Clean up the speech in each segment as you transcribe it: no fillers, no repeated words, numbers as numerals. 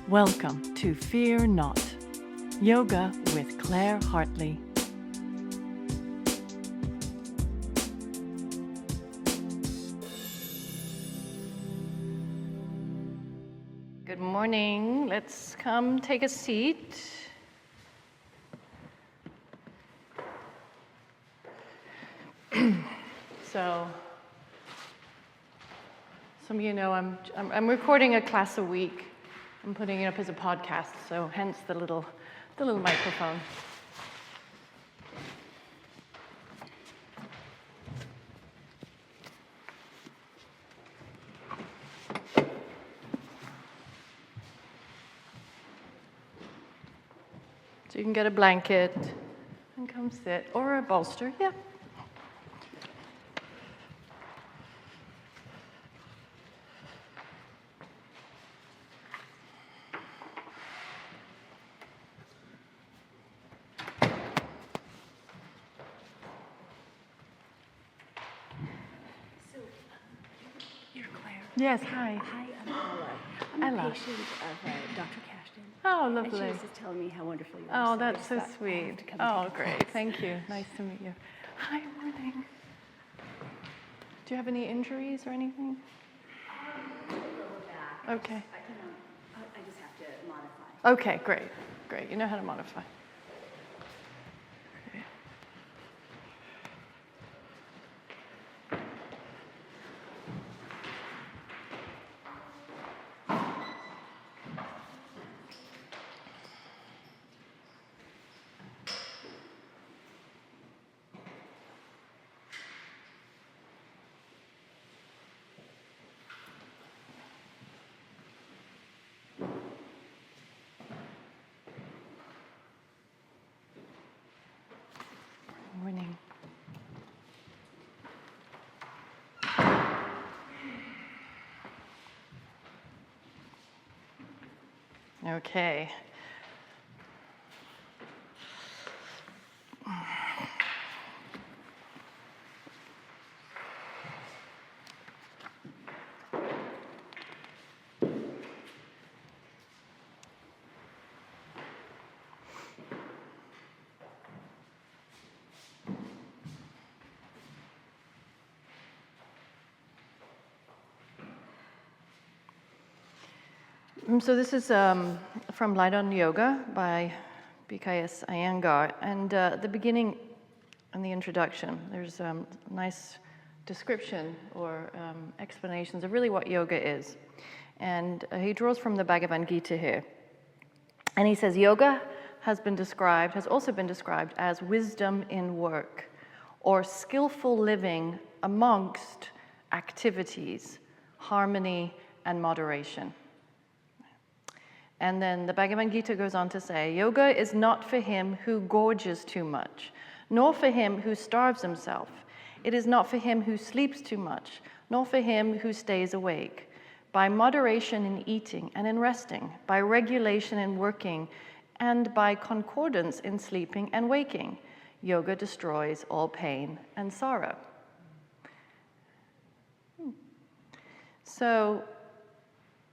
Welcome to Fear Not, Yoga with Claire Hartley. Good morning. Let's come take a seat. So, some of you know I'm recording a class a week. I'm putting it up as a podcast, so hence the little microphone. So you can get a blanket and come sit, or a bolster, yeah. Yes, hi. Hi, I'm Ella. I'm Ella. a patient of Dr. Cashton. Oh, And she lovely. was just telling me how wonderful you are. Oh, I that's just so thought I sweet. have to come Oh, take a great. class. Thank you. Nice to meet you. Hi, morning. Do you have any injuries or anything? Lower back. Okay. I just have to modify. Okay, great. Great. You know how to modify. Morning. Okay. So this is from Light on Yoga by BKS Iyengar. And the beginning and the introduction, there's a nice description or explanations of really what yoga is. And he draws from the Bhagavad Gita here. And he says, yoga has also been described as wisdom in work, or skillful living amongst activities, harmony, and moderation. And then the Bhagavad Gita goes on to say, yoga is not for him who gorges too much, nor for him who starves himself. It is not for him who sleeps too much, nor for him who stays awake. By moderation in eating and in resting, by regulation in working, and by concordance in sleeping and waking, yoga destroys all pain and sorrow. So,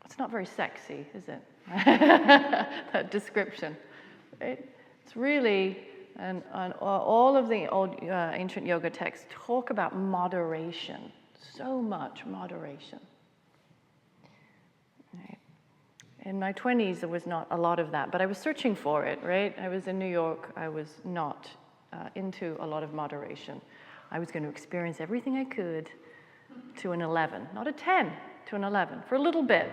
it's not very sexy, is it? That description, right? It's really, and all of the old ancient yoga texts talk about moderation, so much moderation. Right? In my 20s, there was not a lot of that, but I was searching for it, right? I was in New York, I was not into a lot of moderation. I was going to experience everything I could to an 11, not a 10, to an 11, for a little bit.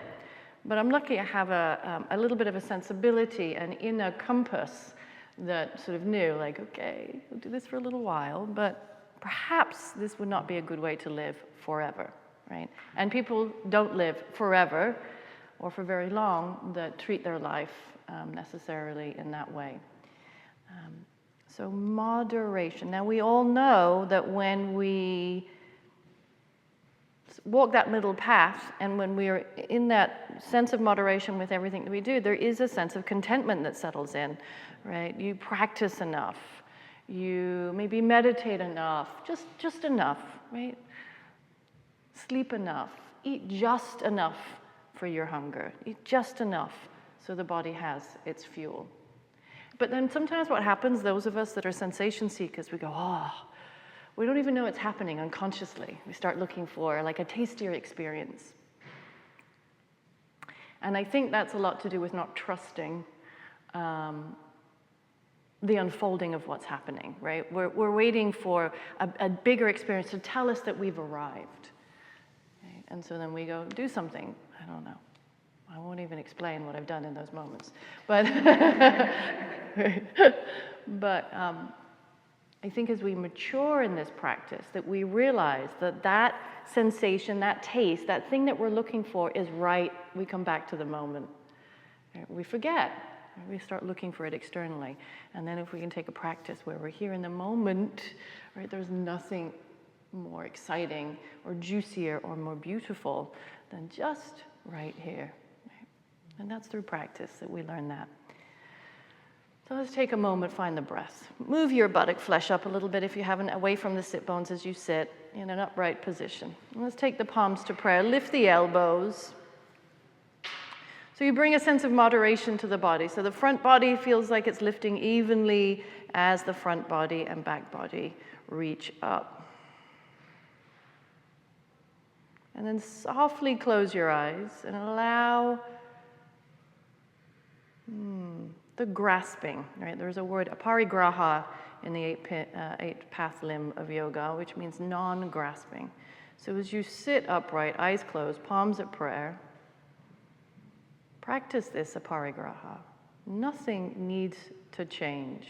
But I'm lucky I have a little bit of a sensibility, an inner compass that sort of knew, like, okay, we'll do this for a little while, but perhaps this would not be a good way to live forever, right? And people don't live forever or for very long that treat their life necessarily in that way. So moderation. Now, we all know that when we walk that middle path, and when we are in that sense of moderation with everything that we do, there is a sense of contentment that settles in, right? You practice enough, you maybe meditate enough, just enough, right? Sleep enough, eat just enough for your hunger, eat just enough so the body has its fuel. But then sometimes what happens, those of us that are sensation seekers, we go, oh, we don't even know it's happening unconsciously. We start looking for like a tastier experience. And I think that's a lot to do with not trusting the unfolding of what's happening, right? We're waiting for a bigger experience to tell us that we've arrived. Right? And so then we go do something. I don't know. I won't even explain what I've done in those moments. But, I think as we mature in this practice, that we realize that that sensation, that taste, that thing that we're looking for is right. We come back to the moment. Right? We forget. We start looking for it externally. And then if we can take a practice where we're here in the moment, right, there's nothing more exciting or juicier or more beautiful than just right here. Right? And that's through practice that we learn that. So let's take a moment, find the breath. Move your buttock flesh up a little bit if you haven't, away from the sit bones as you sit in an upright position. And let's take the palms to prayer. Lift the elbows. So you bring a sense of moderation to the body. So the front body feels like it's lifting evenly as the front body and back body reach up. And then softly close your eyes and allow the grasping, right? There's a word, aparigraha, in the eight path limb of yoga, which means non-grasping. So as you sit upright, eyes closed, palms at prayer, practice this aparigraha. Nothing needs to change.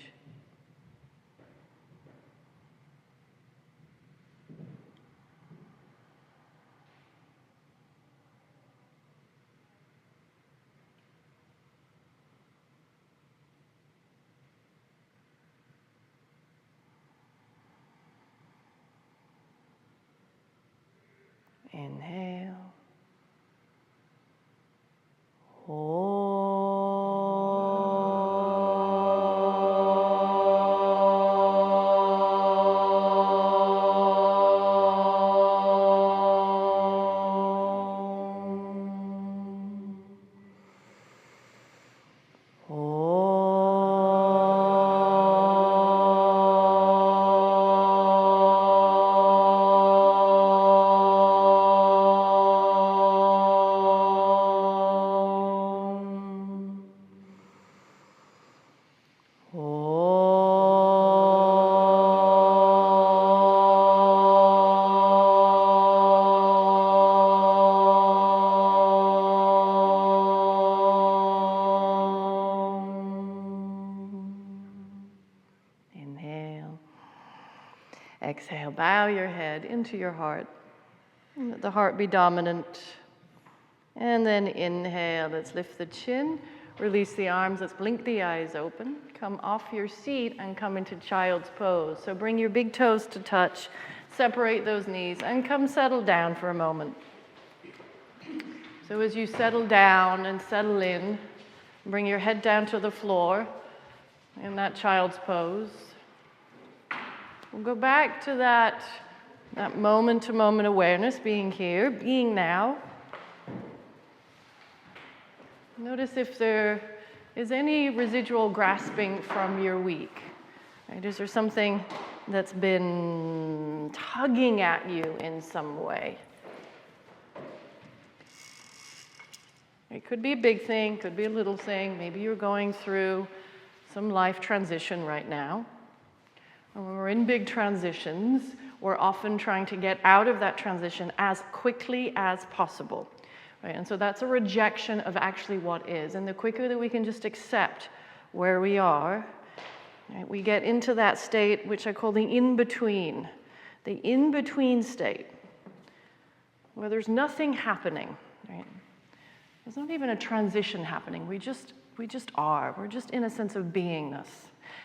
Inhale. Exhale, bow your head into your heart. Let the heart be dominant. And then inhale, let's lift the chin, release the arms, let's blink the eyes open. Come off your seat and come into child's pose. So bring your big toes to touch, separate those knees, and come settle down for a moment. So as you settle down and settle in, bring your head down to the floor in that child's pose. We'll go back to that moment-to-moment awareness, being here, being now. Notice if there is any residual grasping from your week. Right? Is there something that's been tugging at you in some way? It could be a big thing, could be a little thing. Maybe you're going through some life transition right now. And when we're in big transitions, we're often trying to get out of that transition as quickly as possible. Right? And so that's a rejection of actually what is. And the quicker that we can just accept where we are, right, we get into that state which I call the in-between. The in-between state, where there's nothing happening. Right? There's not even a transition happening. We just are. We're just in a sense of beingness.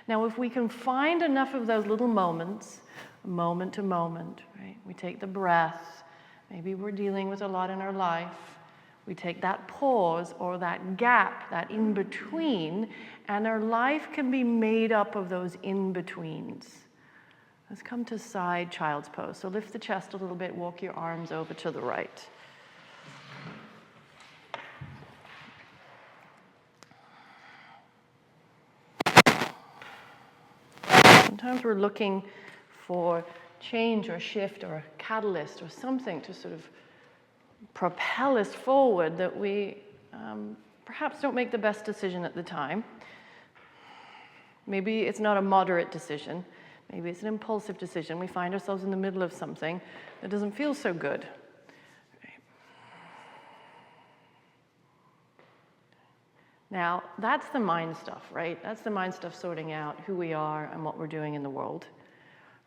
Now, if we can find enough of those little moments, moment to moment, right? We take the breath. Maybe we're dealing with a lot in our life. We take that pause or that gap, that in-between, and our life can be made up of those in-betweens. Let's come to side child's pose. So lift the chest a little bit, walk your arms over to the right. Sometimes we're looking for change or shift or a catalyst or something to sort of propel us forward that we perhaps don't make the best decision at the time. Maybe it's not a moderate decision. Maybe it's an impulsive decision. We find ourselves in the middle of something that doesn't feel so good. Right. Now, that's the mind stuff, right? That's the mind stuff sorting out who we are and what we're doing in the world.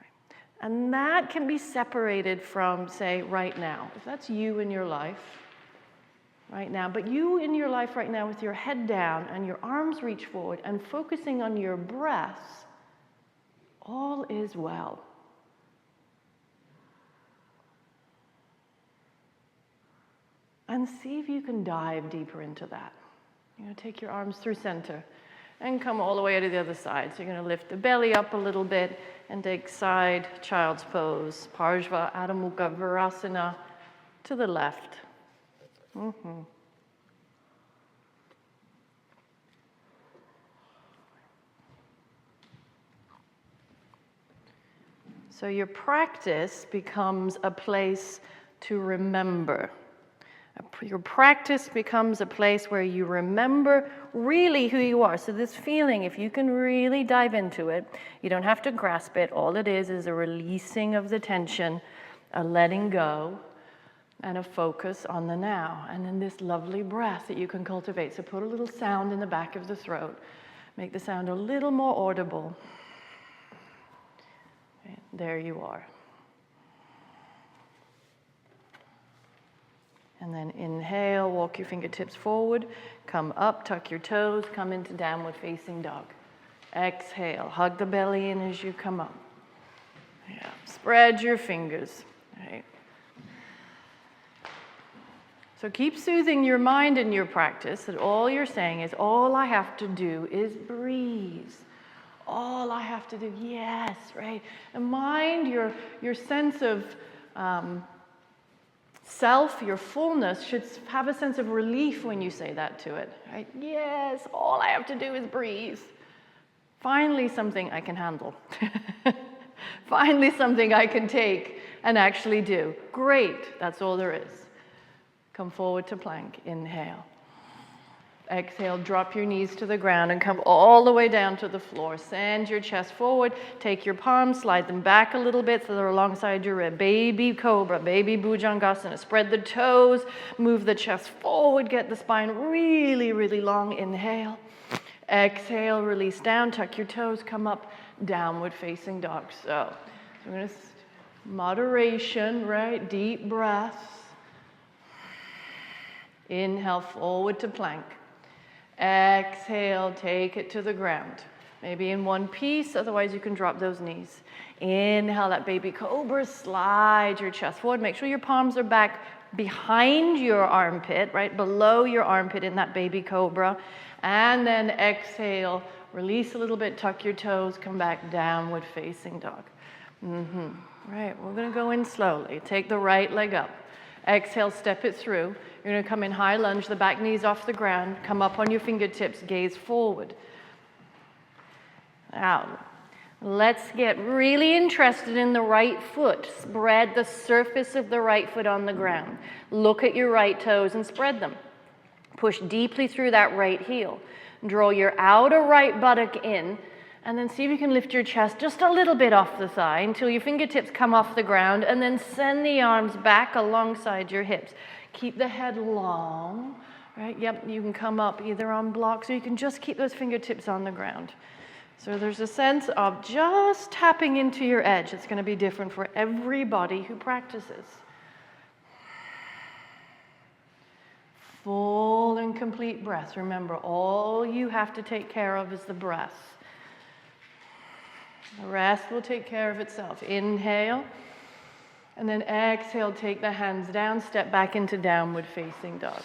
Right. And that can be separated from, say, right now. If that's you in your life, right now, but you in your life right now with your head down and your arms reach forward and focusing on your breath, all is well. And see if you can dive deeper into that. Take your arms through center and come all the way to the other side. So you're going to lift the belly up a little bit and take side child's pose, Parshva Adho Mukha Virasana to the left. Mm-hmm. So your practice becomes a place to remember. Your practice becomes a place where you remember really who you are. So this feeling, if you can really dive into it, you don't have to grasp it. All it is a releasing of the tension, a letting go, and a focus on the now. And then this lovely breath that you can cultivate. So put a little sound in the back of the throat. Make the sound a little more audible. There you are. And then inhale, walk your fingertips forward, come up, tuck your toes, come into downward facing dog. Exhale, hug the belly in as you come up. Yeah. Spread your fingers. Right. So keep soothing your mind in your practice that all you're saying is, all I have to do is breathe. All I have to do, yes, right? And mind, your sense of self, your fullness, should have a sense of relief when you say that to it, right? Yes, all I have to do is breathe. Finally, something I can handle. Finally, something I can take and actually do. Great, that's all there is. Come forward to plank, inhale. Exhale, drop your knees to the ground and come all the way down to the floor. Send your chest forward. Take your palms, slide them back a little bit so they're alongside your rib. Baby cobra, baby bhujangasana. Spread the toes, move the chest forward, get the spine really, really long. Inhale. Exhale, release down, tuck your toes, come up, downward facing dog. So we're going to moderation, right? Deep breaths. Inhale, forward to plank. Exhale, take it to the ground. Maybe in one piece, otherwise you can drop those knees. Inhale, that baby cobra, slide your chest forward. Make sure your palms are back behind your armpit, right below your armpit in that baby cobra. And then exhale, release a little bit, tuck your toes, come back, downward facing dog. Right, we're gonna go in slowly. Take the right leg up. Exhale, step it through. You're going to come in high lunge, the back knees off the ground. Come up on your fingertips, gaze forward. Now, let's get really interested in the right foot. Spread the surface of the right foot on the ground. Look at your right toes and spread them. Push deeply through that right heel. Draw your outer right buttock in. And then see if you can lift your chest just a little bit off the thigh until your fingertips come off the ground, and then send the arms back alongside your hips. Keep the head long, right? Yep, you can come up either on blocks or you can just keep those fingertips on the ground. So there's a sense of just tapping into your edge. It's going to be different for everybody who practices. Full and complete breath. Remember, all you have to take care of is the breath. The rest will take care of itself. Inhale, and then exhale, take the hands down, step back into downward facing dog.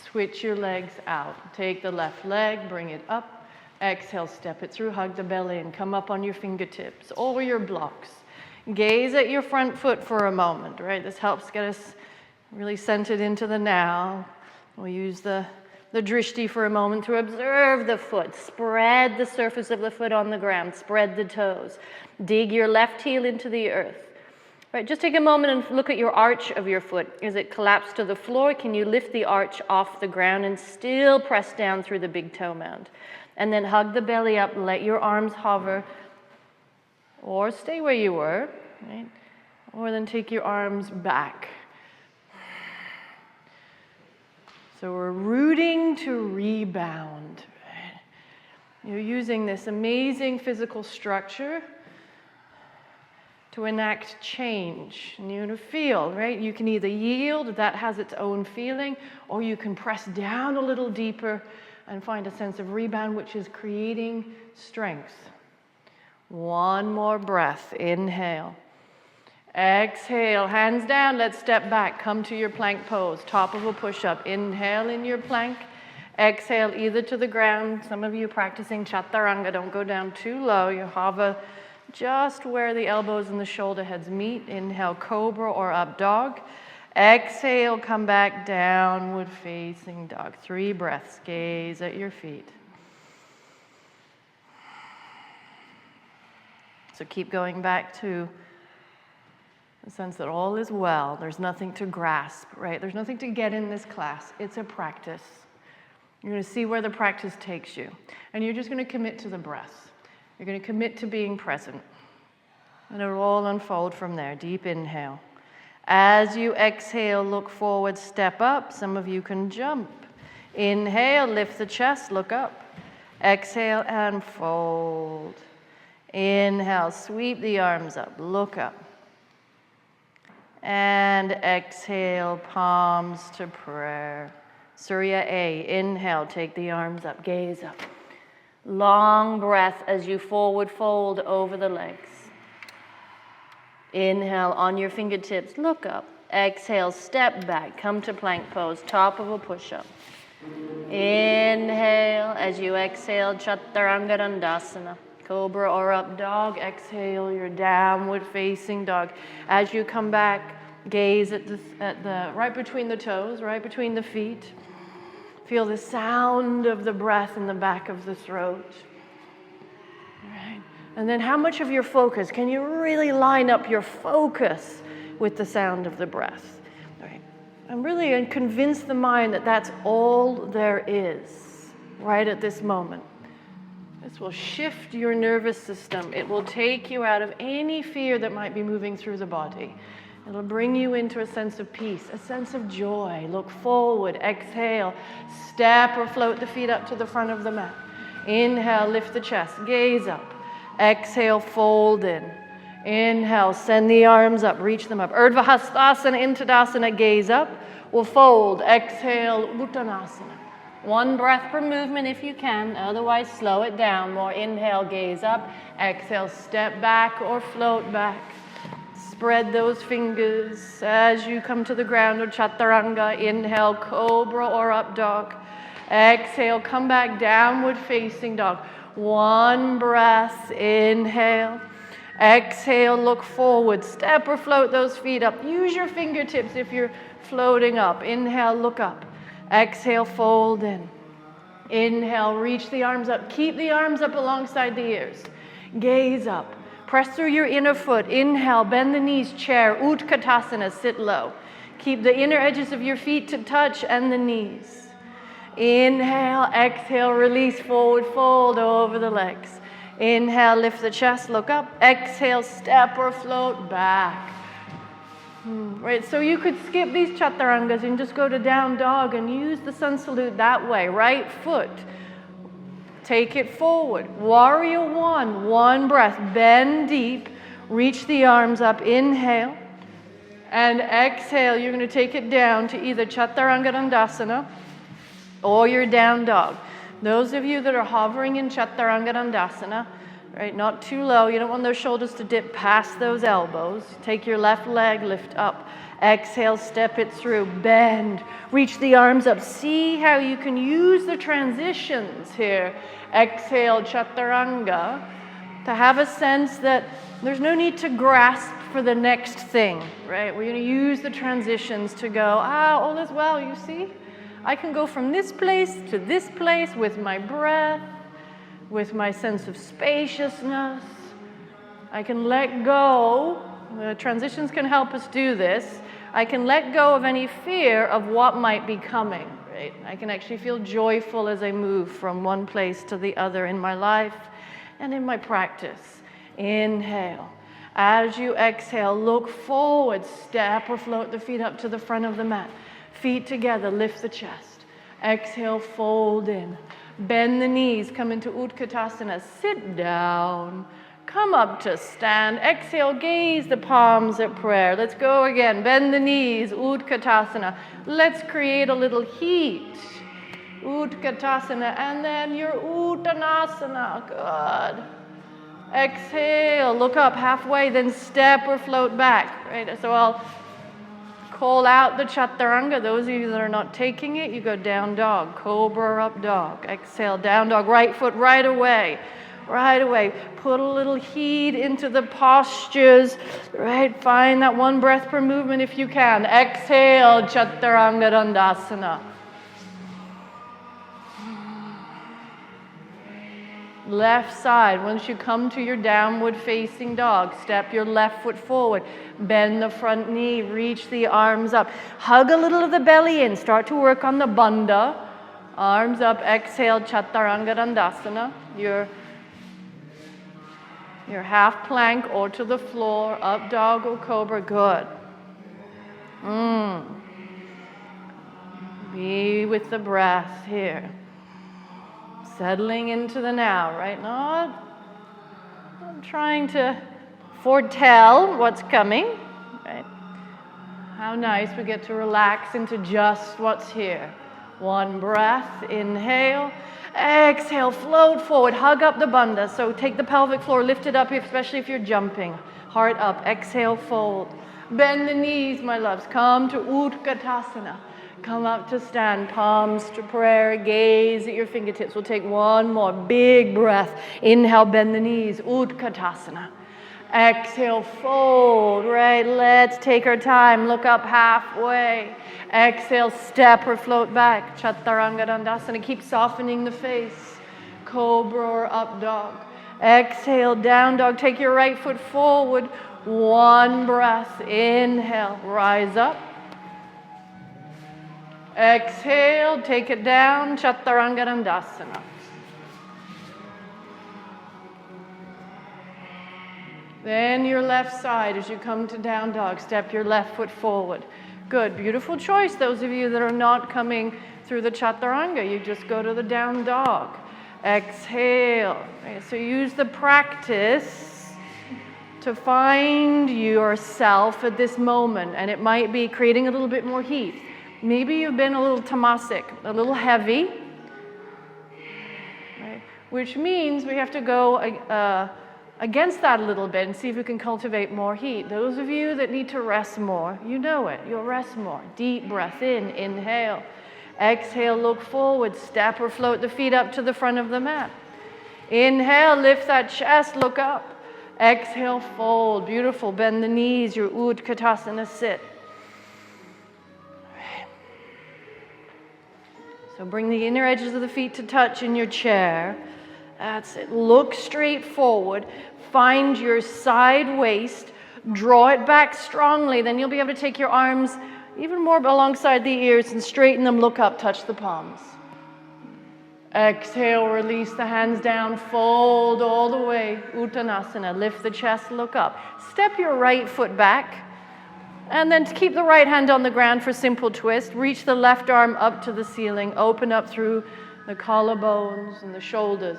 Switch your legs out. Take the left leg, bring it up. Exhale, step it through, hug the belly, and come up on your fingertips or your blocks. Gaze at your front foot for a moment, right? This helps get us really centered into the now. We'll use the the drishti for a moment to observe the foot. Spread the surface of the foot on the ground. Spread the toes. Dig your left heel into the earth. Right, just take a moment and look at your arch of your foot. Is it collapsed to the floor? Can you lift the arch off the ground and still press down through the big toe mound? And then hug the belly up, let your arms hover, or stay where you were, right? Or then take your arms back. So we're rooting to rebound. Right? You're using this amazing physical structure to enact change. And you're going to feel, right? You can either yield, that has its own feeling, or you can press down a little deeper and find a sense of rebound, which is creating strength. One more breath. Inhale. Exhale. Hands down. Let's step back. Come to your plank pose. Top of a push-up. Inhale in your plank. Exhale either to the ground. Some of you practicing chaturanga, don't go down too low. You hover just where the elbows and the shoulder heads meet. Inhale, cobra or up dog. Exhale, come back, downward facing dog. 3 breaths. Gaze at your feet. So keep going back to the sense that all is well. There's nothing to grasp, right? There's nothing to get in this class. It's a practice. You're going to see where the practice takes you. And you're just going to commit to the breath. You're going to commit to being present. And it'll all unfold from there. Deep inhale. As you exhale, look forward, step up. Some of you can jump. Inhale, lift the chest, look up. Exhale and fold. Inhale, sweep the arms up, look up. And exhale, palms to prayer. Surya A. Inhale, take the arms up, gaze up. Long breath as you forward fold over the legs. Inhale on your fingertips, look up. Exhale, step back, come to plank pose, top of a push-up. Inhale as you exhale, chaturanga dandasana. Cobra or up dog. Exhale, your downward facing dog. As you come back, gaze at the right between the toes, right between the feet. Feel the sound of the breath in the back of the throat. Right. And then how much of your focus, can you really line up your focus with the sound of the breath? Right. And really convince the mind that that's all there is right at this moment. This will shift your nervous system. It will take you out of any fear that might be moving through the body. It'll bring you into a sense of peace, a sense of joy. Look forward, exhale, step or float the feet up to the front of the mat. Inhale, lift the chest, gaze up. Exhale, fold in. Inhale, send the arms up, reach them up. Urdhva Hastasana into Tadasana, gaze up. We'll fold, exhale, Uttanasana. 1 breath per movement if you can, otherwise slow it down. More inhale, gaze up. Exhale, step back or float back. Spread those fingers as you come to the ground or chaturanga. Inhale, cobra or up dog. Exhale, come back, downward facing dog. 1 breath, inhale. Exhale, look forward. Step or float those feet up. Use your fingertips if you're floating up. Inhale, look up. Exhale, fold in. Inhale, reach the arms up. Keep the arms up alongside the ears. Gaze up. Press through your inner foot. Inhale, bend the knees, chair. Utkatasana, sit low. Keep the inner edges of your feet to touch and the knees. Inhale, exhale, release, forward fold over the legs. Inhale, lift the chest, look up. Exhale, step or float back. Right, so you could skip these chaturangas and just go to down dog and use the sun salute that way. Right foot. Take it forward. Warrior 1, 1 breath. Bend deep. Reach the arms up. Inhale. And exhale. You're going to take it down to either Chaturanga Dandasana or your down dog. Those of you that are hovering in Chaturanga Dandasana, right, not too low. You don't want those shoulders to dip past those elbows. Take your left leg, lift up. Exhale, step it through. Bend. Reach the arms up. See how you can use the transitions here. Exhale, chaturanga, to have a sense that there's no need to grasp for the next thing, right? We're going to use the transitions to go, all is well, you see? I can go from this place to this place with my breath, with my sense of spaciousness. I can let go. Transitions can help us do this. I can let go of any fear of what might be coming, right? I can actually feel joyful as I move from one place to the other in my life and in my practice. Inhale. As you exhale, look forward, step or float the feet up to the front of the mat. Feet together, lift the chest. Exhale, fold in. Bend the knees, come into Utkatasana, sit down. Come up to stand. Exhale, gaze the palms at prayer. Let's go again. Bend the knees, Utkatasana. Let's create a little heat. Utkatasana, and then your Uttanasana. Good. Exhale, look up halfway, then step or float back. Right? So I'll call out the chaturanga. Those of you that are not taking it, you go down dog, cobra or up dog. Exhale, down dog, right foot right away. Right away. Put a little heat into the postures. Right? Find that one breath per movement if you can. Exhale, chaturanga dandasana. Left side, once you come to your downward facing dog, step your left foot forward, bend the front knee, reach the arms up, hug a little of the belly in, start to work on the bandha, arms up, exhale, chaturanga dandasana, your half plank or to the floor, up dog or cobra, good. Be with the breath here. Settling into the now, right? Not trying to foretell what's coming, right? How nice we get to relax into just what's here. One breath, inhale, exhale, float forward, hug up the bandha. So take the pelvic floor, lift it up, especially if you're jumping. Heart up, exhale, fold. Bend the knees, my loves. Come to Utkatasana. Come up to stand, palms to prayer, gaze at your fingertips. We'll take one more big breath. Inhale, bend the knees, Utkatasana. Exhale, fold, right? Let's take our time, look up halfway. Exhale, step or float back, Chaturanga Dandasana. Keep softening the face, cobra or up dog. Exhale, down dog, take your right foot forward. One breath, inhale, rise up. Exhale, take it down, Chaturanga Dandasana. Then your left side, as you come to down dog, step your left foot forward. Good, beautiful choice. Those of you that are not coming through the Chaturanga, you just go to the down dog. Exhale. Okay, so use the practice to find yourself at this moment, and it might be creating a little bit more heat. Maybe you've been a little tamasic, a little heavy, right? Which means we have to go against that a little bit and see if we can cultivate more heat. Those of you that need to rest more, you know it, you'll rest more. Deep breath in, inhale. Exhale, look forward, step or float the feet up to the front of the mat. Inhale, lift that chest, look up. Exhale, fold, beautiful, bend the knees, your Utkatasana sit. So bring the inner edges of the feet to touch in your chair. That's it. Look straight forward. Find your side waist. Draw it back strongly. Then you'll be able to take your arms even more alongside the ears and straighten them. Look up. Touch the palms. Exhale. Release the hands down. Fold all the way. Uttanasana. Lift the chest. Look up. Step your right foot back. And then to keep the right hand on the ground for simple twist, reach the left arm up to the ceiling, open up through the collarbones and the shoulders.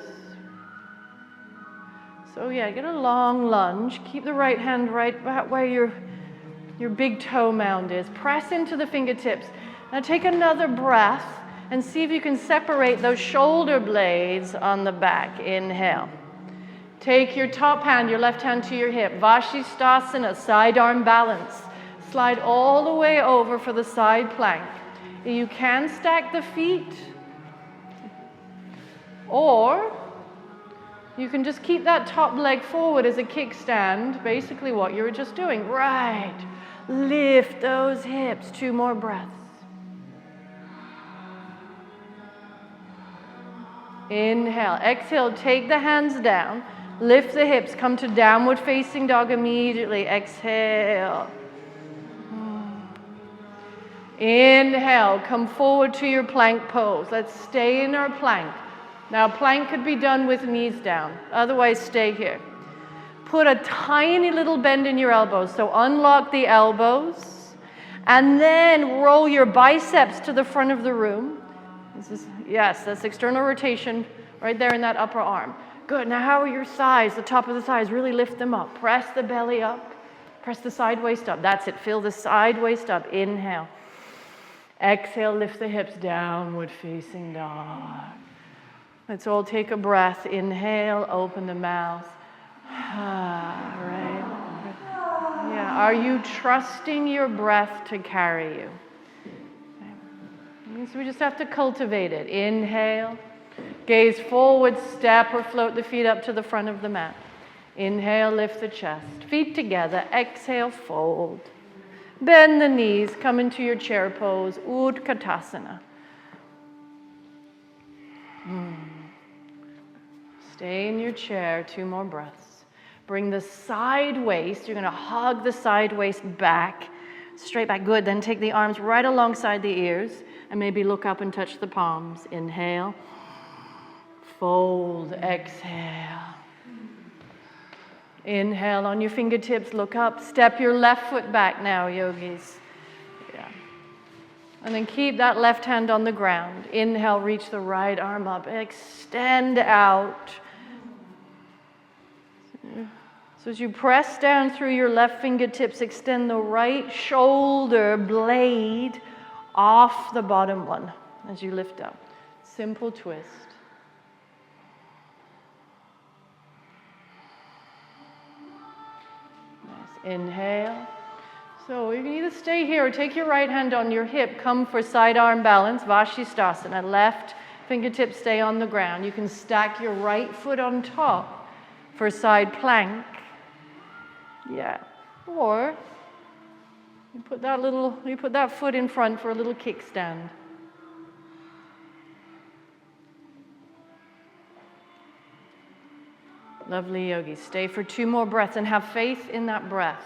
So yeah, get a long lunge. Keep the right hand right about where your big toe mound is. Press into the fingertips. Now take another breath and see if you can separate those shoulder blades on the back. Inhale. Take your top hand, your left hand to your hip. Vashisthasana, side arm balance. Slide all the way over for the side plank. You can stack the feet, or you can just keep that top leg forward as a kickstand, basically what you were just doing. Right. Lift those hips. 2 more breaths. Inhale. Exhale, take the hands down. Lift the hips. Come to downward facing dog immediately. Exhale. Inhale. Come forward to your plank pose. Let's stay in our plank. Now, plank could be done with knees down. Otherwise, stay here. Put a tiny little bend in your elbows. So unlock the elbows. And then roll your biceps to the front of the room. Yes, that's external rotation right there in that upper arm. Good. Now how are your thighs, the top of the thighs? Really lift them up. Press the belly up. Press the side waist up. That's it. Feel the side waist up. Inhale. Exhale, lift the hips, downward facing dog. Let's all take a breath. Inhale, open the mouth. Right. Yeah. Are you trusting your breath to carry you? So we just have to cultivate it. Inhale. Gaze forward, step or float the feet up to the front of the mat. Inhale, lift the chest. Feet together. Exhale, fold. Bend the knees. Come into your chair pose. Utkatasana. Stay in your chair. 2 more breaths. Bring the side waist. You're going to hug the side waist back. Straight back. Good. Then take the arms right alongside the ears. And maybe look up and touch the palms. Inhale. Fold. Exhale. Inhale on your fingertips. Look up. Step your left foot back now, yogis. Yeah. And then keep that left hand on the ground. Inhale. Reach the right arm up. Extend out. So as you press down through your left fingertips, extend the right shoulder blade off the bottom one as you lift up. Simple twist. Nice. Inhale. So you can either stay here or take your right hand on your hip. Come for side arm balance, Vashisthasana. Left fingertips stay on the ground. You can stack your right foot on top for side plank. Yeah. Or you put that foot in front for a little kickstand. Lovely, yogis. Stay for 2 more breaths and have faith in that breath.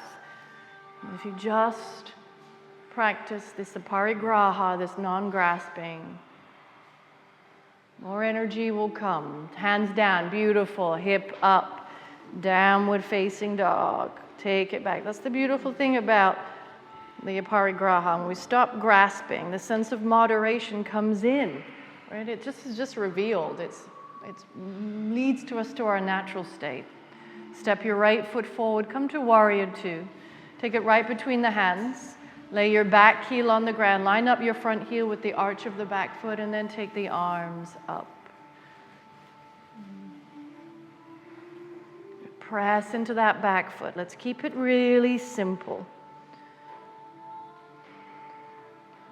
If you just practice this aparigraha, this non-grasping, more energy will come. Hands down, beautiful. Hip up, downward facing dog. Take it back. That's the beautiful thing about the aparigraha. When we stop grasping, the sense of moderation comes in, right? It just is just revealed. It leads to us to our natural state. Step your right foot forward. Come to warrior 2. Take it right between the hands. Lay your back heel on the ground. Line up your front heel with the arch of the back foot, and then take the arms up. Press into that back foot. Let's keep it really simple.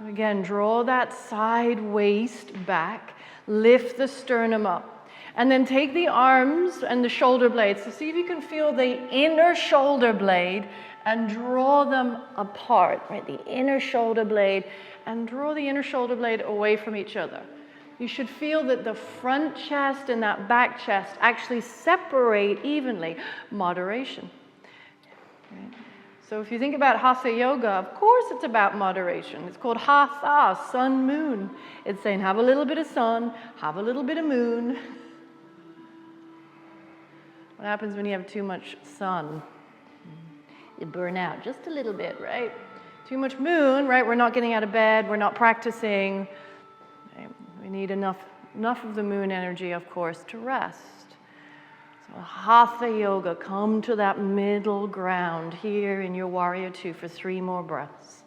Again, draw that side waist back. Lift the sternum up. And then take the arms and the shoulder blades. So see if you can feel the inner shoulder blade and draw them apart, right? The inner shoulder blade, and draw the inner shoulder blade away from each other. You should feel that the front chest and that back chest actually separate evenly. Moderation. Right? So if you think about Hatha Yoga, of course it's about moderation. It's called Hatha, sun, moon. It's saying have a little bit of sun, have a little bit of moon. What happens when you have too much sun? You burn out just a little bit, right? Too much moon, right? We're not getting out of bed, we're not practicing. Right? We need enough of the moon energy, of course, to rest. So Hatha Yoga, come to that middle ground here in your warrior 2 for 3 more breaths.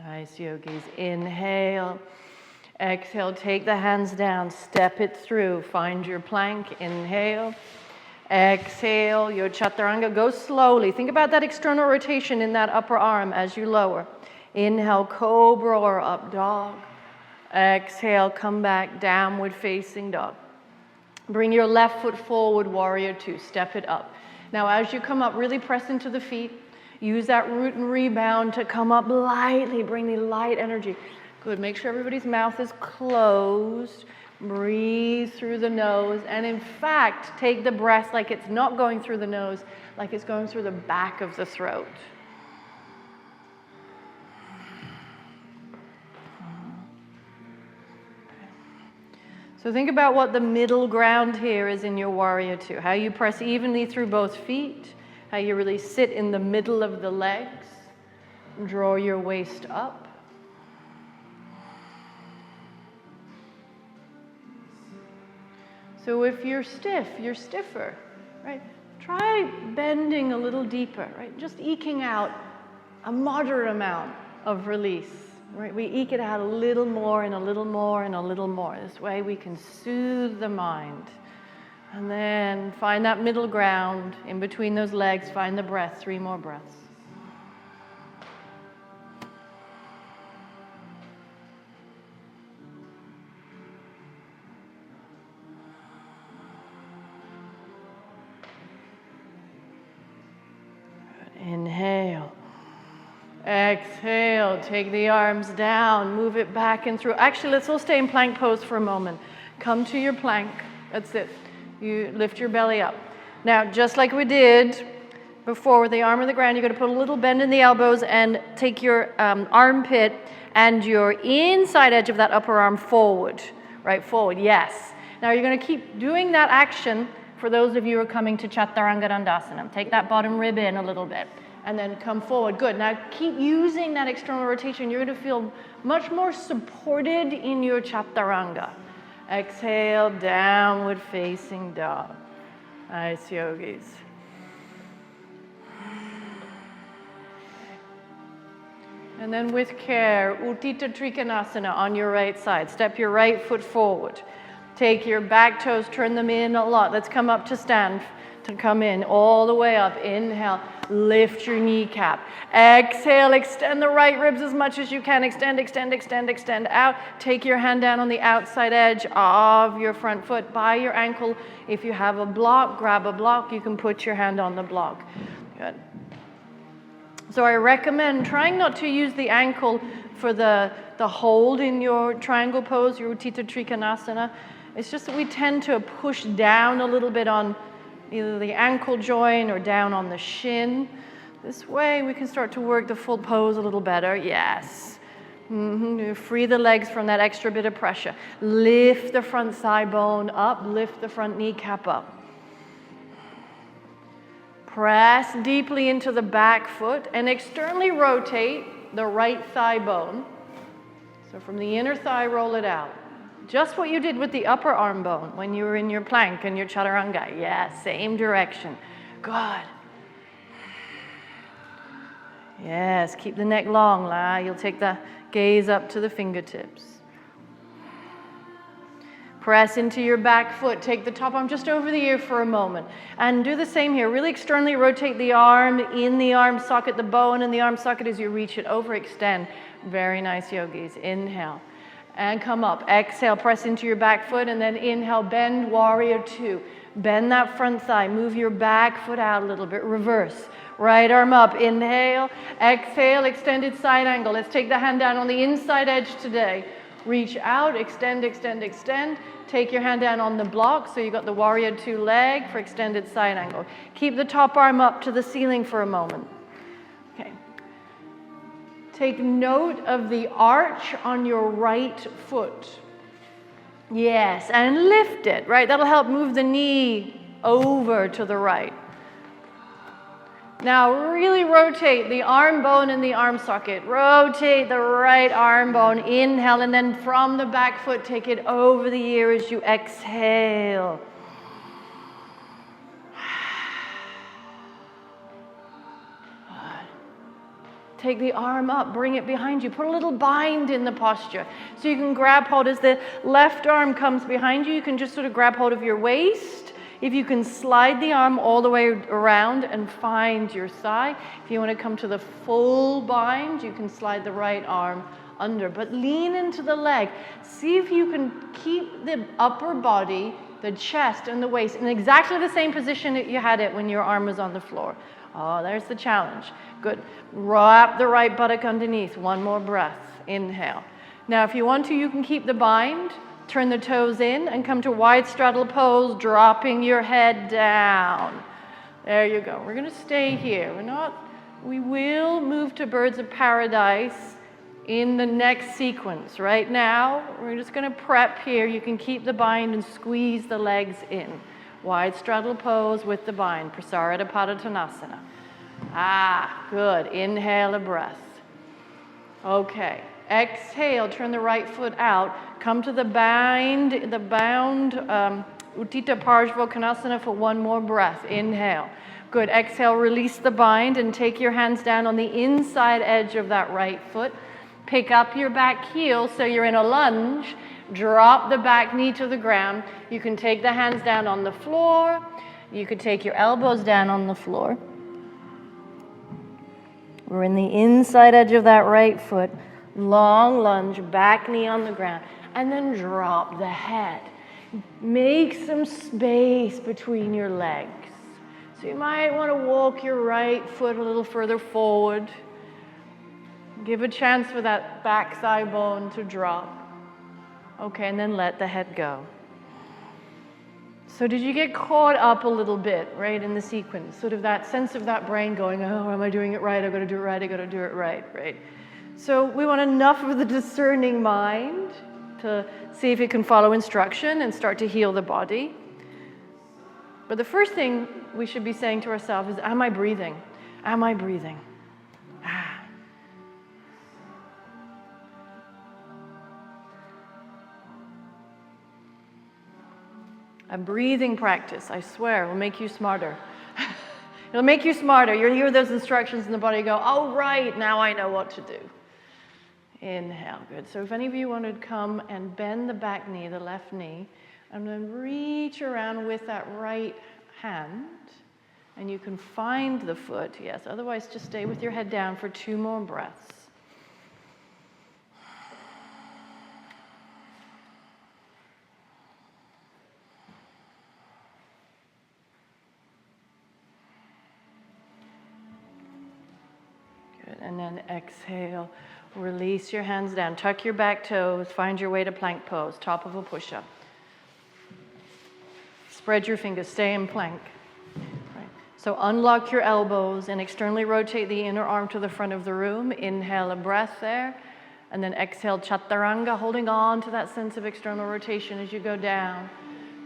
Nice, yogis. Inhale. Exhale. Take the hands down. Step it through. Find your plank. Inhale. Exhale. Your chaturanga. Go slowly. Think about that external rotation in that upper arm as you lower. Inhale. Cobra or up dog. Exhale. Come back. Downward facing dog. Bring your left foot forward. Warrior 2. Step it up. Now, as you come up, really press into the feet. Use that root and rebound to come up lightly. Bring the light energy. Good. Make sure everybody's mouth is closed. Breathe through the nose. And in fact, take the breath like it's not going through the nose, like it's going through the back of the throat. So think about what the middle ground here is in your warrior two. How you press evenly through both feet. How you really sit in the middle of the legs. Draw your waist up. So if you're stiff, you're stiffer, right? Try bending a little deeper, right? Just eking out a moderate amount of release, right? We eke it out a little more and a little more and a little more. This way we can soothe the mind. And then find that middle ground in between those legs. Find the breath. 3 more breaths. Inhale. Exhale. Take the arms down. Move it back and through. Actually, let's all stay in plank pose for a moment. Come to your plank. That's it. You lift your belly up. Now, just like we did before with the arm on the ground, you're going to put a little bend in the elbows and take your armpit and your inside edge of that upper arm forward. Right, forward. Yes. Now, you're going to keep doing that action. For those of you who are coming to Chaturanga Dandasana, take that bottom rib in a little bit and then come forward. Good. Now keep using that external rotation. You're going to feel much more supported in your Chaturanga. Exhale, downward facing dog. Nice, yogis. And then with care, Uttita Trikonasana on your right side. Step your right foot forward. Take your back toes, turn them in a lot. Let's come up to stand, to come in all the way up. Inhale, lift your kneecap. Exhale, extend the right ribs as much as you can. Extend, extend, extend, extend out. Take your hand down on the outside edge of your front foot by your ankle. If you have a block, grab a block. You can put your hand on the block. Good. So I recommend trying not to use the ankle for the hold in your triangle pose, your Uttita Trikonasana. It's just that we tend to push down a little bit on either the ankle joint or down on the shin. This way we can start to work the full pose a little better. Yes. Free the legs from that extra bit of pressure. Lift the front thigh bone up. Lift the front kneecap up. Press deeply into the back foot and externally rotate the right thigh bone. So from the inner thigh, roll it out. Just what you did with the upper arm bone when you were in your plank and your chaturanga. Yeah, same direction. Good. Yes, keep the neck long, La. You'll take the gaze up to the fingertips. Press into your back foot. Take the top arm just over the ear for a moment. And do the same here. Really externally rotate the arm in the arm socket, the bone in the arm socket as you reach it. Overextend. Very nice, yogis. Inhale. And come up. Exhale, press into your back foot, and then inhale, bend, warrior two. Bend that front thigh. Move your back foot out a little bit. Reverse. Right arm up. Inhale. Exhale, extended side angle. Let's take the hand down on the inside edge today. Reach out, extend, extend, extend. Take your hand down on the block, so you got the warrior two leg for extended side angle. Keep the top arm up to the ceiling for a moment. Okay. Take note of the arch on your right foot. Yes, and lift it, right? That'll help move the knee over to the right. Now really rotate the arm bone and the arm socket. Rotate the right arm bone. Inhale, and then from the back foot, take it over the ear as you exhale. Take the arm up, bring it behind you. Put a little bind in the posture. So you can grab hold as the left arm comes behind you. You can just sort of grab hold of your waist. If you can slide the arm all the way around and find your thigh. If you want to come to the full bind, you can slide the right arm under. But lean into the leg. See if you can keep the upper body the chest, and the waist in exactly the same position that you had it when your arm was on the floor. Oh, there's the challenge. Good. Wrap the right buttock underneath. One more breath. Inhale. Now, if you want to, you can keep the bind. Turn the toes in and come to wide straddle pose, dropping your head down. There you go. We're going to stay here. We will move to birds of paradise in the next sequence. Right now, we're just going to prep here. You can keep the bind and squeeze the legs in. Wide straddle pose with the bind. Prasarita Padottanasana. Good. Inhale a breath. Okay. Exhale, turn the right foot out. Come to the bound Uttita Parshva for one more breath. Inhale. Good. Exhale, release the bind and take your hands down on the inside edge of that right foot. Pick up your back heel so you're in a lunge. Drop the back knee to the ground. You can take the hands down on the floor. You could take your elbows down on the floor. We're in the inside edge of that right foot. Long lunge, back knee on the ground, and then drop the head. Make some space between your legs. So you might want to walk your right foot a little further forward. Give a chance for that back thigh bone to drop. Okay, and then let the head go. So did you get caught up a little bit, right, in the sequence? Sort of that sense of that brain going, oh, am I doing it right? I've got to do it right. I've got to do it right, right? So we want enough of the discerning mind to see if it can follow instruction and start to heal the body. But the first thing we should be saying to ourselves is, am I breathing? Am I breathing? A breathing practice, I swear, will make you smarter. It'll make you smarter. You'll hear those instructions in the body go, oh, right, now I know what to do. Inhale, good. So if any of you want to come and bend the back knee, the left knee, and then reach around with that right hand, and you can find the foot, yes. Otherwise, just stay with your head down for 2 more breaths. Good, and then exhale. Release your hands down. Tuck your back toes. Find your way to plank pose, top of a push-up. Spread your fingers. Stay in plank. Right. So unlock your elbows and externally rotate the inner arm to the front of the room. Inhale a breath there. And then exhale chaturanga, holding on to that sense of external rotation as you go down.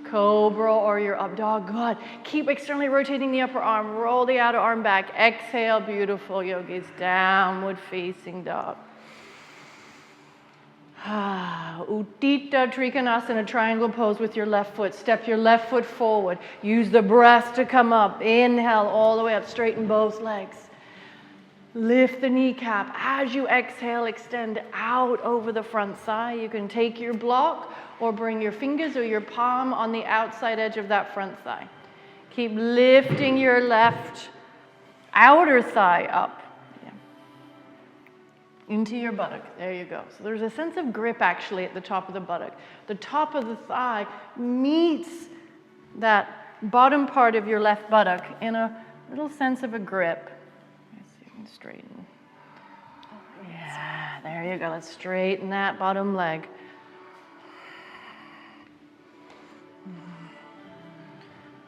Cobra or your up dog. Good. Keep externally rotating the upper arm. Roll the outer arm back. Exhale, beautiful yogis. Downward facing dog. Uttita Trikonasana, triangle pose with your left foot. Step your left foot forward. Use the breath to come up. Inhale all the way up. Straighten both legs. Lift the kneecap. As you exhale, extend out over the front thigh. You can take your block or bring your fingers or your palm on the outside edge of that front thigh. Keep lifting your left outer thigh up. Into your buttock. There you go. So there's a sense of grip actually at the top of the buttock. The top of the thigh meets that bottom part of your left buttock in a little sense of a grip. Let's see if we can straighten. Yeah, there you go. Let's straighten that bottom leg.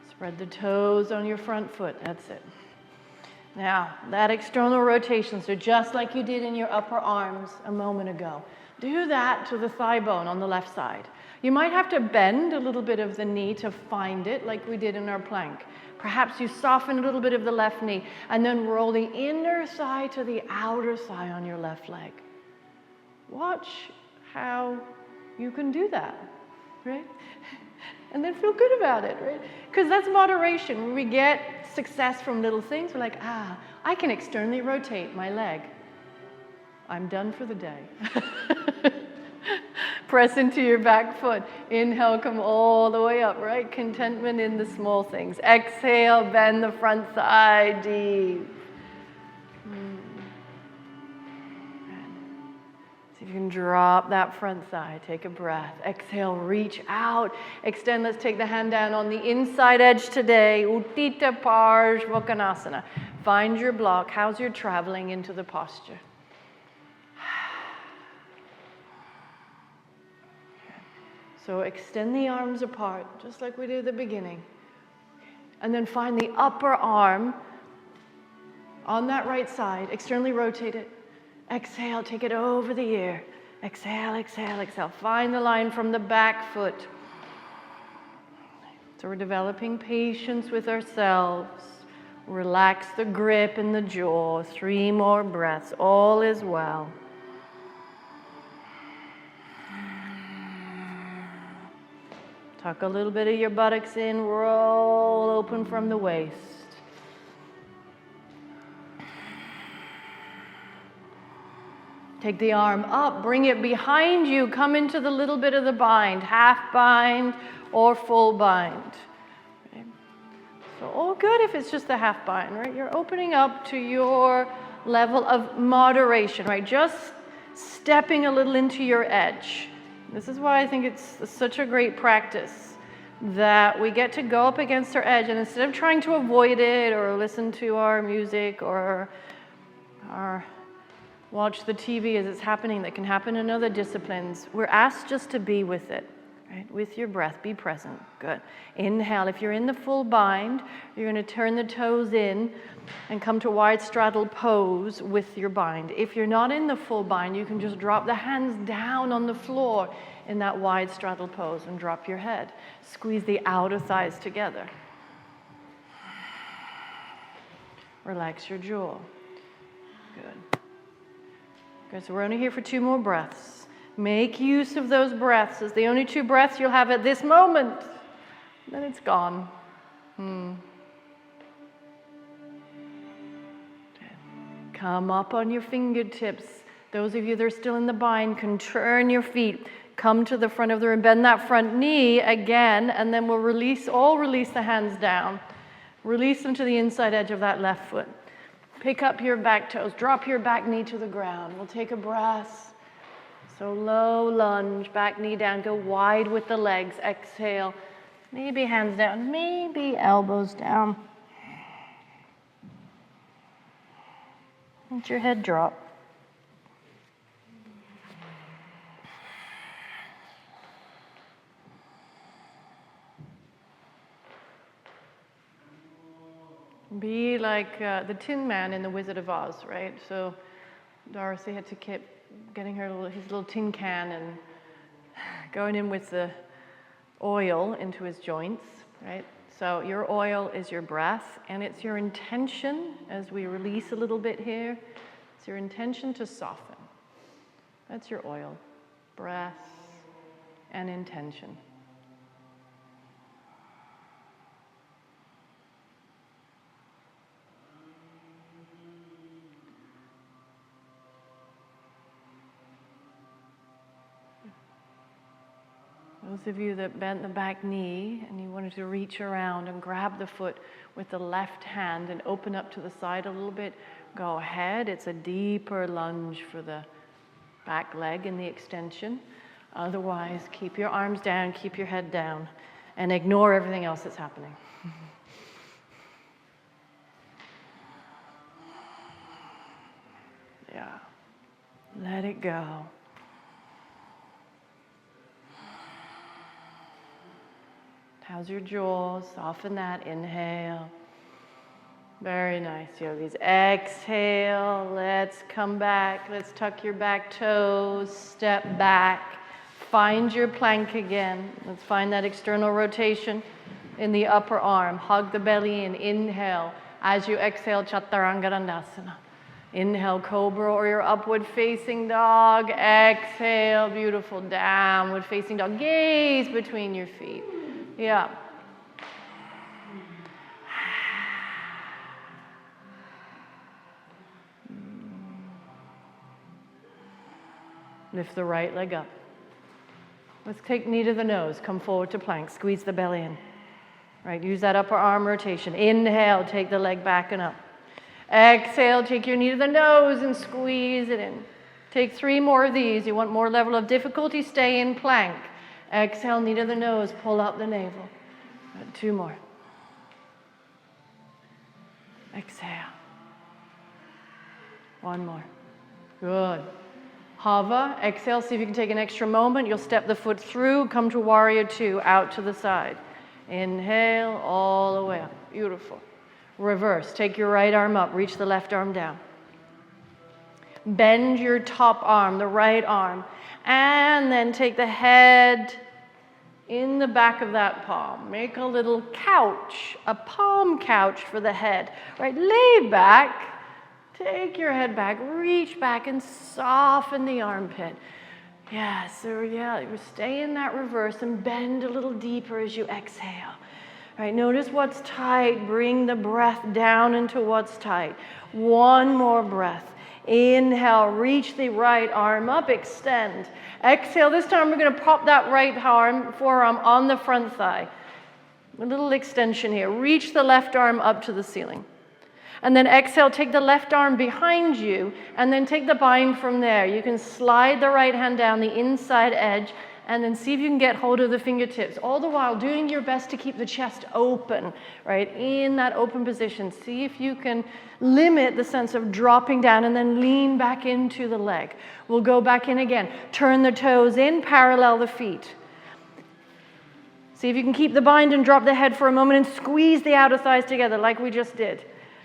Spread the toes on your front foot. That's it. Now, that external rotation, so just like you did in your upper arms a moment ago, do that to the thigh bone on the left side. You might have to bend a little bit of the knee to find it, like we did in our plank. Perhaps you soften a little bit of the left knee, and then roll the inner thigh to the outer thigh on your left leg. Watch how you can do that, right? And then feel good about it, right? Because that's moderation. When we get success from little things, we're like, I can externally rotate my leg. I'm done for the day. Press into your back foot. Inhale, come all the way up, right? Contentment in the small things. Exhale, bend the front thigh deep. See See if you can drop that front thigh. Take a breath. Exhale, reach out. Extend. Let's take the hand down on the inside edge today. Uttita Parshva Konasana. Find your block. How's your traveling into the posture? So extend the arms apart, just like we did at the beginning. And then find the upper arm on that right side. Externally rotate it. Exhale, take it over the ear. Exhale, exhale, exhale. Find the line from the back foot. So we're developing patience with ourselves. Relax the grip in the jaw. 3 more breaths. All is well. Tuck a little bit of your buttocks in. Roll open from the waist. Take the arm up, bring it behind you, come into the little bit of the bind, half bind or full bind. Okay. So all good if it's just the half bind, right? You're opening up to your level of moderation, right? Just stepping a little into your edge. This is why I think it's such a great practice that we get to go up against our edge, and instead of trying to avoid it or listen to our music or watch the TV as it's happening, that can happen in other disciplines, we're asked just to be with it, right? With your breath, be present. Good. Inhale. If you're in the full bind, you're going to turn the toes in and come to wide straddle pose with your bind. If you're not in the full bind, you can just drop the hands down on the floor in that wide straddle pose and drop your head. Squeeze the outer thighs together. Relax your jaw. Good. Okay, so we're only here for 2 more breaths. Make use of those breaths. It's the only 2 breaths you'll have at this moment. Then it's gone. Come up on your fingertips. Those of you that are still in the bind can turn your feet. Come to the front of the room. Bend that front knee again, and then we'll release the hands down. Release them to the inside edge of that left foot. Pick up your back toes. Drop your back knee to the ground. We'll take a breath. So low lunge, back knee down. Go wide with the legs. Exhale. Maybe hands down. Maybe elbows down. Let your head drop. Be like the Tin Man in The Wizard of Oz, right? So Dorothy had to keep getting his little tin can and going in with the oil into his joints, right? So your oil is your breath, and it's your intention as we release a little bit here. It's your intention to soften. That's your oil, breath, and intention. Those of you that bent the back knee and you wanted to reach around and grab the foot with the left hand and open up to the side a little bit, go ahead. It's a deeper lunge for the back leg in the extension. Otherwise, keep your arms down, keep your head down, and ignore everything else that's happening. Yeah. Let it go. How's your jaw? Soften that. Inhale. Very nice, yogis. Exhale. Let's come back. Let's tuck your back toes. Step back. Find your plank again. Let's find that external rotation in the upper arm. Hug the belly in. Inhale. As you exhale, Chaturanga Dandasana. Inhale, cobra or your upward facing dog. Exhale, beautiful downward facing dog. Gaze between your feet. Yeah. Lift the right leg up. Let's take knee to the nose. Come forward to plank. Squeeze the belly in. Right, use that upper arm rotation. Inhale, take the leg back and up. Exhale, take your knee to the nose and squeeze it in. Take 3 more of these. You want more level of difficulty, stay in plank. Exhale, knee to the nose, pull up the navel. 2 more. Exhale. 1 more. Good. Hover, exhale, see if you can take an extra moment. You'll step the foot through, come to warrior 2, out to the side. Inhale, all the way up. Beautiful. Reverse, take your right arm up, reach the left arm down. Bend your top arm, the right arm, and then take the head in the back of that palm. Make a little couch, a palm couch for the head. Right, lay back. Take your head back, reach back and soften the armpit. Yeah, so you stay in that reverse and bend a little deeper as you exhale. Right, notice what's tight, bring the breath down into what's tight. 1 more breath. Inhale, reach the right arm up, extend. Exhale, this time we're going to prop that right forearm on the front thigh. A little extension here. Reach the left arm up to the ceiling. And then exhale, take the left arm behind you, and then take the bind from there. You can slide the right hand down the inside edge, and then see if you can get hold of the fingertips, all the while doing your best to keep the chest open, right? In that open position. See if you can limit the sense of dropping down, and then lean back into the leg. We'll go back in again. Turn the toes in, parallel the feet. See if you can keep the bind and drop the head for a moment, and squeeze the outer thighs together like we just did.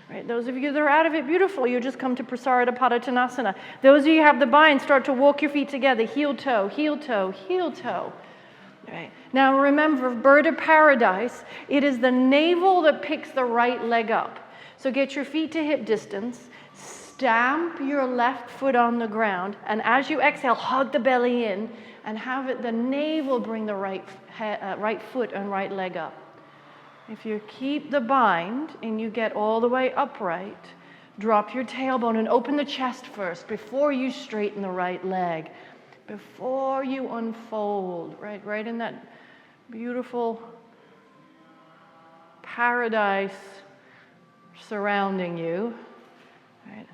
Right, those of you that are out of it, beautiful. You just come to Prasarita Padottanasana. Those of you who have the bind, start to walk your feet together. Heel toe, heel toe, heel toe. Right. Now remember, bird of paradise, it is the navel that picks the right leg up. So get your feet to hip distance. Stamp your left foot on the ground. And as you exhale, hug the belly in. And have it, the navel bring the right foot and right leg up. If you keep the bind and you get all the way upright, drop your tailbone and open the chest first before you straighten the right leg, before you unfold, right in that beautiful paradise surrounding you. Right.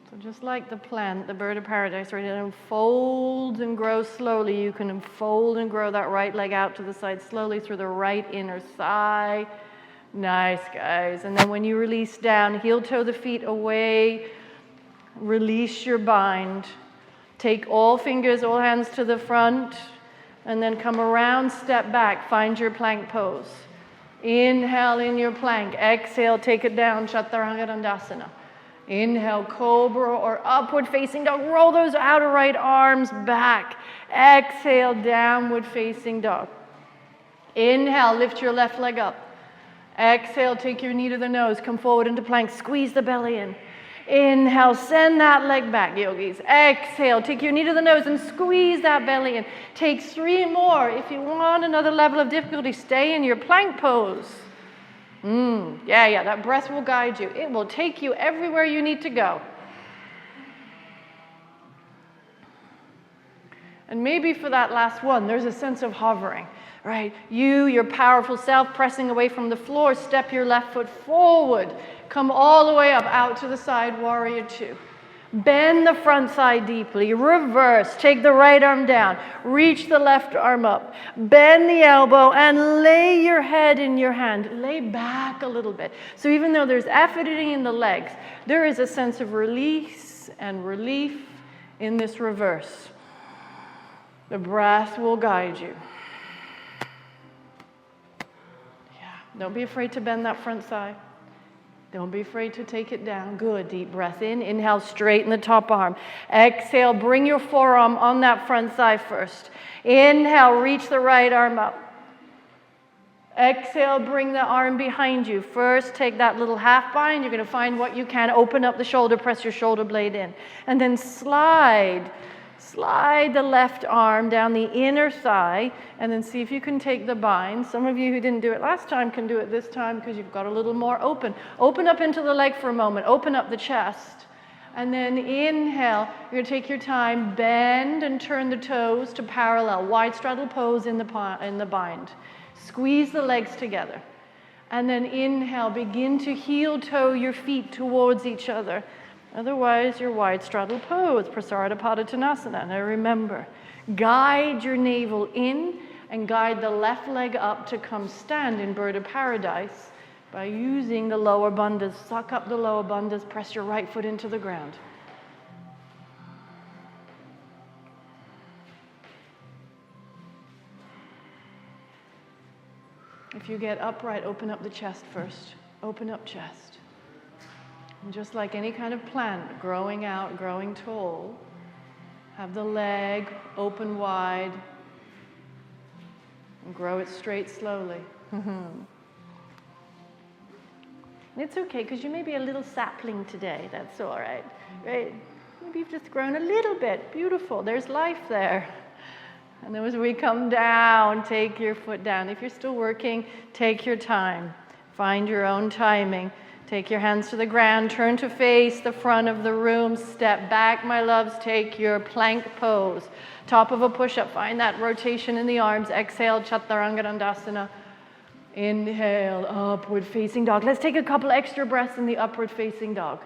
So just like the plant, the bird of paradise, right, it unfolds and grows slowly. You can unfold and grow that right leg out to the side slowly through the right inner thigh. Nice, guys. And then when you release down, heel toe the feet away. Release your bind. Take all fingers, all hands to the front. And then come around, step back. Find your plank pose. Inhale in your plank. Exhale, take it down, Chaturanga Dandasana. Inhale, cobra or upward facing dog. Roll those outer right arms back. Exhale, downward facing dog. Inhale, lift your left leg up. Exhale, take your knee to the nose. Come forward into plank. Squeeze the belly in. Inhale, send that leg back, yogis. Exhale, take your knee to the nose and squeeze that belly in. Take 3 more. If you want another level of difficulty, stay in your plank pose. Yeah, that breath will guide you. It will take you everywhere you need to go. And maybe for that last one, there's a sense of hovering, right? You, your powerful self, pressing away from the floor, step your left foot forward. Come all the way up, out to the side, warrior 2. Bend the front thigh deeply. Reverse. Take the right arm down. Reach the left arm up. Bend the elbow and lay your head in your hand. Lay back a little bit. So even though there's effort in the legs, there is a sense of release and relief in this reverse. The breath will guide you. Yeah. Don't be afraid to bend that front thigh. Don't be afraid to take it down. Good. Deep breath in. Inhale, straighten the top arm. Exhale, bring your forearm on that front thigh first. Inhale, reach the right arm up. Exhale, bring the arm behind you. First, take that little half bind. You're going to find what you can. Open up the shoulder, press your shoulder blade in. And then slide the left arm down the inner thigh, and then see if you can take the bind. Some of you who didn't do it last time can do it this time because you've got a little more open. Open up into the leg for a moment. Open up the chest. And then inhale. You're going to take your time, bend and turn the toes to parallel. Wide straddle pose in the bind. Squeeze the legs together. And then inhale, begin to heel toe your feet towards each other. Otherwise, your wide straddle pose, Prasarita Padottanasana. Now remember, guide your navel in and guide the left leg up to come stand in bird of paradise by using the lower bandhas. Suck up the lower bandhas, press your right foot into the ground. If you get upright, open up the chest first. Open up chest. And just like any kind of plant, growing out, growing tall, have the leg open wide and grow it straight slowly. It's okay, because you may be a little sapling today. That's all right. Right? Maybe you've just grown a little bit. Beautiful. There's life there. And then as we come down, take your foot down. If you're still working, take your time. Find your own timing. Take your hands to the ground. Turn to face the front of the room. Step back, my loves. Take your plank pose. Top of a push-up. Find that rotation in the arms. Exhale, Chaturanga Dandasana. Inhale, upward facing dog. Let's take a couple extra breaths in the upward facing dog.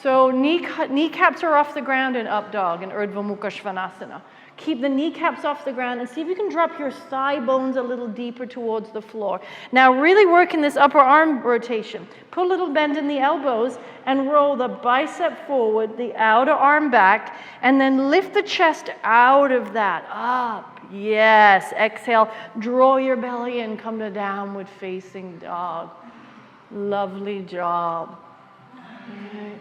So kneecaps are off the ground in up dog in Urdhva Mukha Svanasana. Keep the kneecaps off the ground and see if you can drop your thigh bones a little deeper towards the floor. Now really work in this upper arm rotation. Put a little bend in the elbows and roll the bicep forward, the outer arm back, and then lift the chest out of that, up. Yes, exhale, draw your belly in, come to downward facing dog. Lovely job. Okay.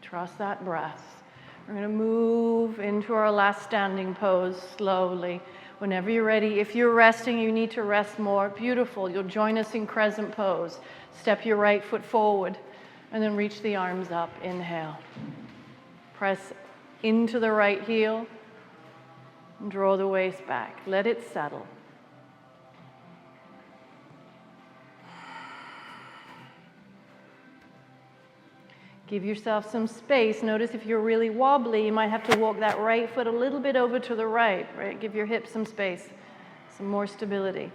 Trust that breath. We're going to move into our last standing pose slowly. Whenever you're ready, if you're resting, you need to rest more. Beautiful. You'll join us in crescent pose. Step your right foot forward and then reach the arms up. Inhale. Press into the right heel and draw the waist back. Let it settle. Give yourself some space. Notice if you're really wobbly, you might have to walk that right foot a little bit over to the right, right? Give your hips some space, some more stability.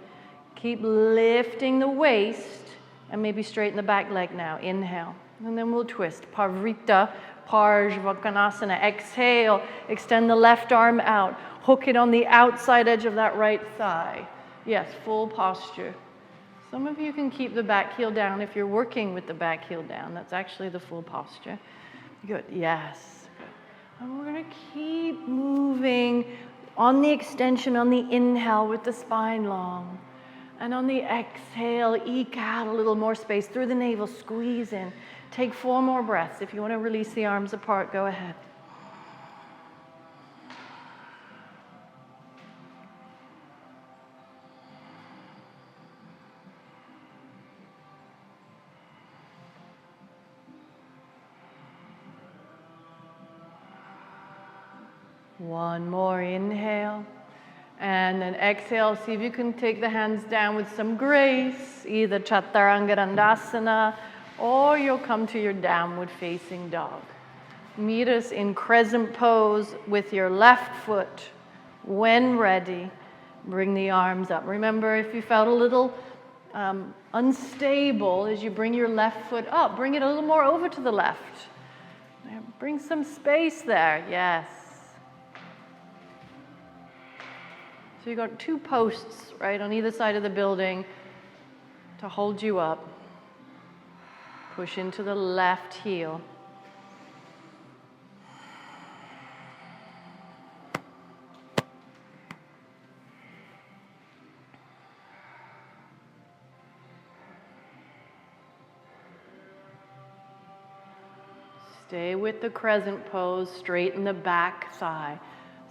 Keep lifting the waist and maybe straighten the back leg now. Inhale. And then we'll twist. Parvrita Parshvakonasana. Exhale. Extend the left arm out. Hook it on the outside edge of that right thigh. Yes, full posture. Some of you can keep the back heel down if you're working with the back heel down. That's actually the full posture. Good, yes. And we're going to keep moving on the extension, on the inhale with the spine long. And on the exhale, eke out a little more space through the navel, squeeze in. Take 4 more breaths. If you want to release the arms apart, go ahead. One more inhale, and then exhale. See if you can take the hands down with some grace, either Chaturanga Dandasana, or you'll come to your downward facing dog. Meet us in crescent pose with your left foot. When ready, bring the arms up. Remember, if you felt a little unstable as you bring your left foot up, bring it a little more over to the left. Bring some space there, yes. So you've got 2 posts, right, on either side of the building to hold you up. Push into the left heel. Stay with the crescent pose, straighten the back thigh.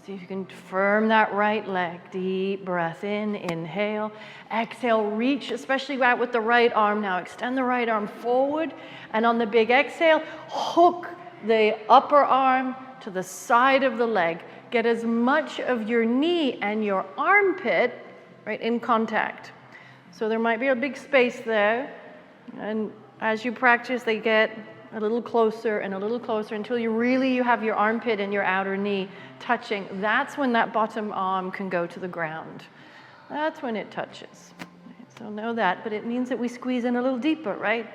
See if you can firm that right leg. Deep breath in, inhale. Exhale, reach, especially out with the right arm now. Extend the right arm forward. And on the big exhale, hook the upper arm to the side of the leg. Get as much of your knee and your armpit, right, in contact. So there might be a big space there. And as you practice, they get a little closer and a little closer until you have your armpit and your outer knee touching. That's when that bottom arm can go to the ground. That's when it touches. So know that, but it means that we squeeze in a little deeper, right?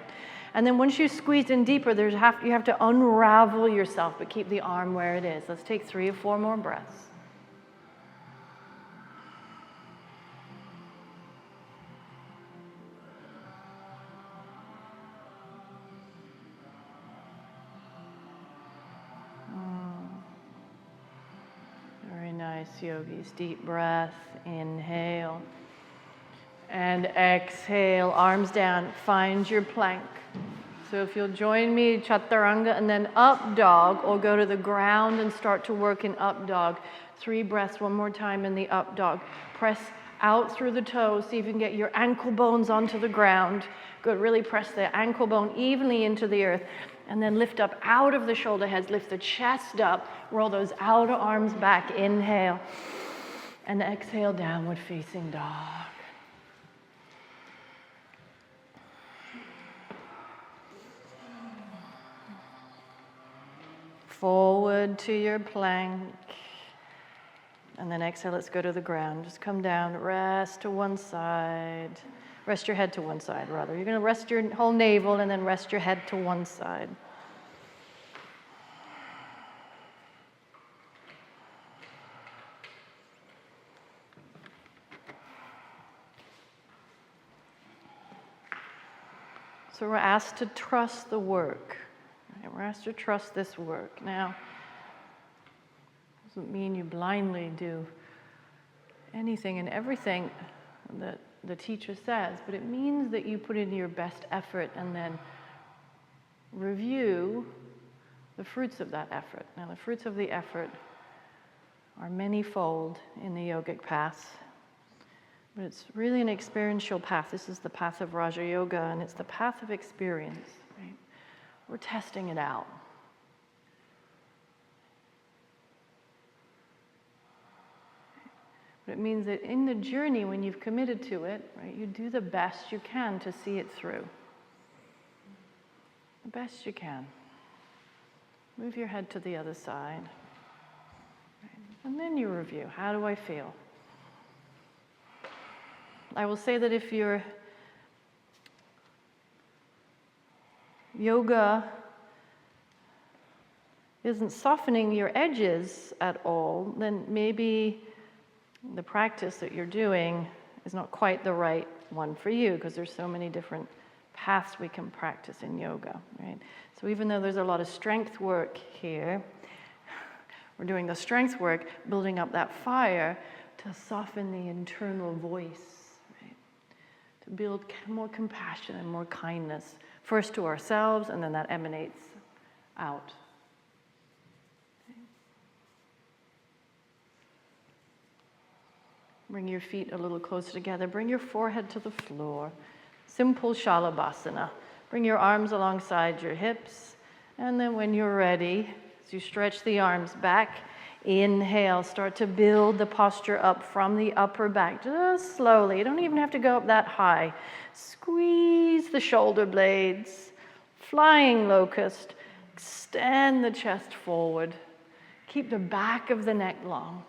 And then once you squeeze in deeper, you have to unravel yourself, but keep the arm where it is. Let's take 3 or 4 more breaths. Very nice, yogis. Deep breath, inhale. And exhale, arms down, find your plank. So if you'll join me, chaturanga, and then up dog, or go to the ground and start to work in up dog. 3 breaths, one more time in the up dog. Press out through the toes, see if you can get your ankle bones onto the ground. Good, really press the ankle bone evenly into the earth. And then lift up out of the shoulder heads, lift the chest up, roll those outer arms back, inhale. And exhale, downward facing dog. Forward to your plank. And then exhale, let's go to the ground. Just come down, rest to one side. Rest your head to one side, rather. You're going to rest your whole navel and then rest your head to one side. So we're asked to trust the work. Right? We're asked to trust this work. Now, doesn't mean you blindly do anything and everything that the teacher says, but it means that you put in your best effort and then review the fruits of that effort. Now, the fruits of the effort are manyfold in the yogic path, but it's really an experiential path. This is the path of Raja Yoga, and it's the path of experience. Right? We're testing it out. But it means that in the journey, when you've committed to it, right, you do the best you can to see it through. The best you can. Move your head to the other side. Right? And then you review. How do I feel? I will say that if your yoga isn't softening your edges at all, then maybe the practice that you're doing is not quite the right one for you, because there's so many different paths we can practice in yoga, right? So even though there's a lot of strength work here, we're doing the strength work, building up that fire to soften the internal voice, right? To build more compassion and more kindness, first to ourselves, and then that emanates out. Bring your feet a little closer together. Bring your forehead to the floor. Simple Shalabhasana. Bring your arms alongside your hips. And then when you're ready, as you stretch the arms back, inhale. Start to build the posture up from the upper back. Just slowly. You don't even have to go up that high. Squeeze the shoulder blades. Flying locust. Extend the chest forward. Keep the back of the neck long.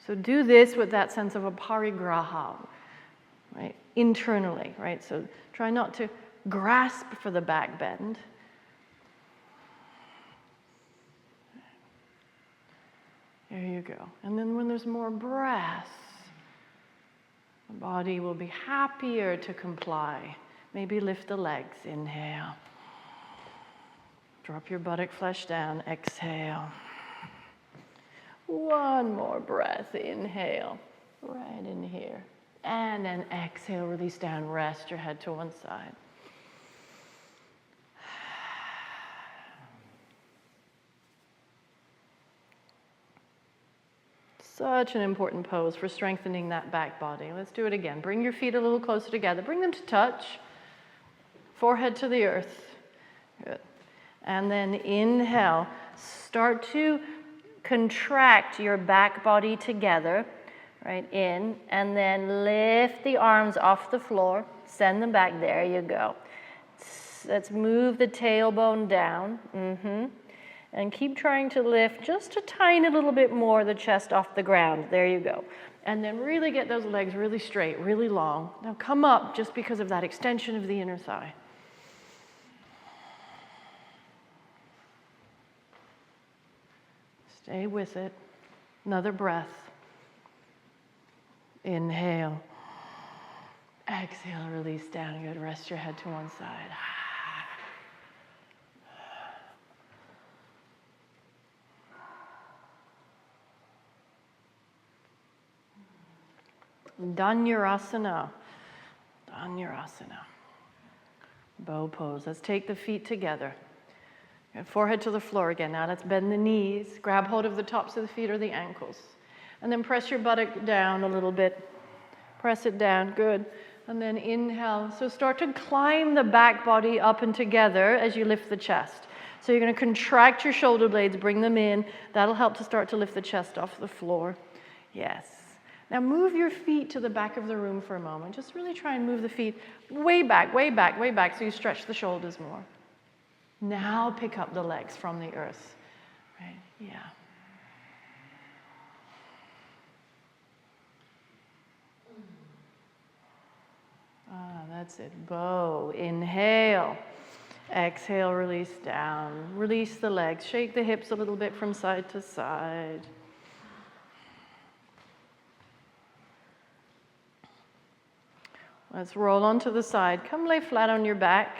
So do this with that sense of a parigraha, right? Internally, right? So try not to grasp for the back bend. There you go. And then when there's more breath, the body will be happier to comply. Maybe lift the legs. Inhale. Drop your buttock flesh down. Exhale. One more breath, inhale, right in here. And then exhale, release down, rest your head to one side. Such an important pose for strengthening that back body. Let's do it again. Bring your feet a little closer together. Bring them to touch. Forehead to the earth. Good. And then inhale. Start to contract your back body together, right, in, and then lift the arms off the floor, send them back, there you go. Let's move the tailbone down. And keep trying to lift just a tiny little bit more the chest off the ground. There you go. And then really get those legs really straight, really long. Now come up just because of that extension of the inner thigh. Stay with it. Another breath. Inhale. Exhale, release down. Good. Rest your head to one side. Dhanurasana. Dhanurasana. Bow pose. Let's take the feet together. Forehead to the floor again. Now let's bend the knees. Grab hold of the tops of the feet or the ankles. And then press your buttock down a little bit. Press it down. Good. And then inhale. So start to climb the back body up and together as you lift the chest. So you're going to contract your shoulder blades, bring them in. That'll help to start to lift the chest off the floor. Yes. Now move your feet to the back of the room for a moment. Just really try and move the feet way back, way back, way back so you stretch the shoulders more. Now pick up the legs from the earth. Right? Yeah. That's it. Bow. Inhale. Exhale, release down. Release the legs. Shake the hips a little bit from side to side. Let's roll onto the side. Come lay flat on your back.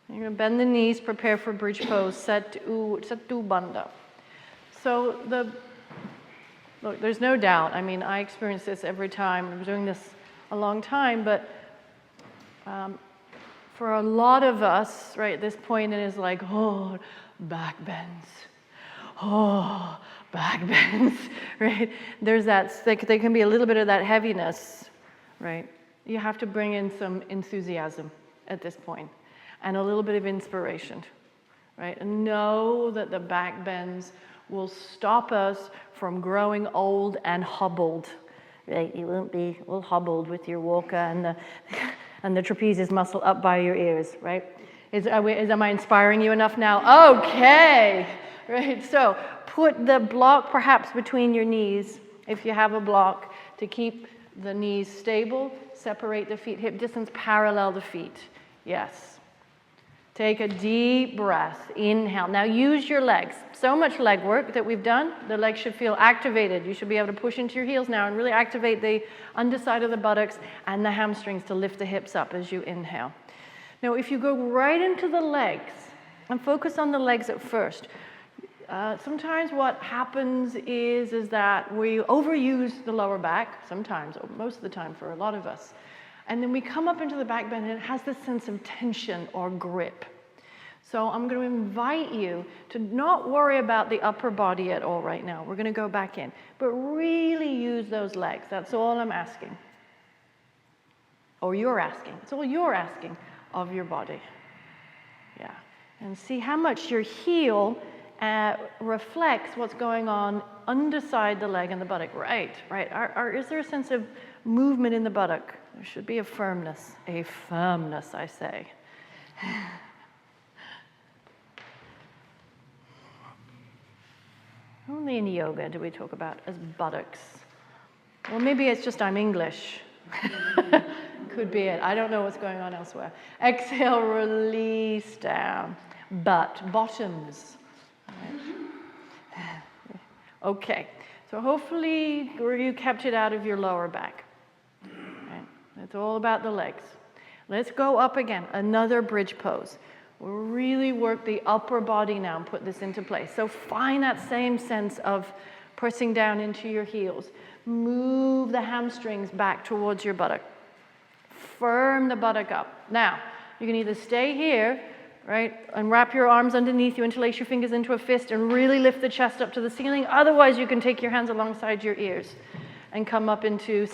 You're going to bend the knees, prepare for bridge pose, Setu Bandha. So look, there's no doubt. I mean, I experience this every time. I've been doing this a long time, but for a lot of us, right, at this point, it is like, oh, back bends. Oh, back bends, right? There's that, there can be a little bit of that heaviness, right? You have to bring in some enthusiasm at this point and a little bit of inspiration, right? And know that the back bends will stop us from growing old and hobbled, right? You won't be all hobbled with your walker and the trapezius muscle up by your ears, right? Am I inspiring you enough now? Okay, right? So put the block perhaps between your knees if you have a block to keep the knees stable. Separate the feet, hip distance, parallel the feet. Yes. Take a deep breath. Inhale. Now use your legs. So much leg work that we've done. The legs should feel activated. You should be able to push into your heels now and really activate the underside of the buttocks and the hamstrings to lift the hips up as you inhale. Now, if you go right into the legs and focus on the legs at first, sometimes what happens is that we overuse the lower back, sometimes, or most of the time for a lot of us. And then we come up into the back bend and it has this sense of tension or grip. So I'm going to invite you to not worry about the upper body at all right now. We're going to go back in. But really use those legs. That's all I'm asking. Or you're asking. It's all you're asking of your body. Yeah. And see how much your heel reflects what's going on underside the leg and the buttock. Right. Is there a sense of movement in the buttock? There should be a firmness, I say. Only in yoga do we talk about as buttocks. Well, maybe it's just I'm English. Could be it. I don't know what's going on elsewhere. Exhale, release down. Bottoms. Okay, so hopefully you kept it out of your lower back. Right. It's all about the legs. Let's go up again, another bridge pose. We'll really work the upper body now and put this into place. So find that same sense of pressing down into your heels. Move the hamstrings back towards your buttock. Firm the buttock up. Now, you can either stay here, right, and wrap your arms underneath you, interlace your fingers into a fist, and really lift the chest up to the ceiling. Otherwise, you can take your hands alongside your ears and come up into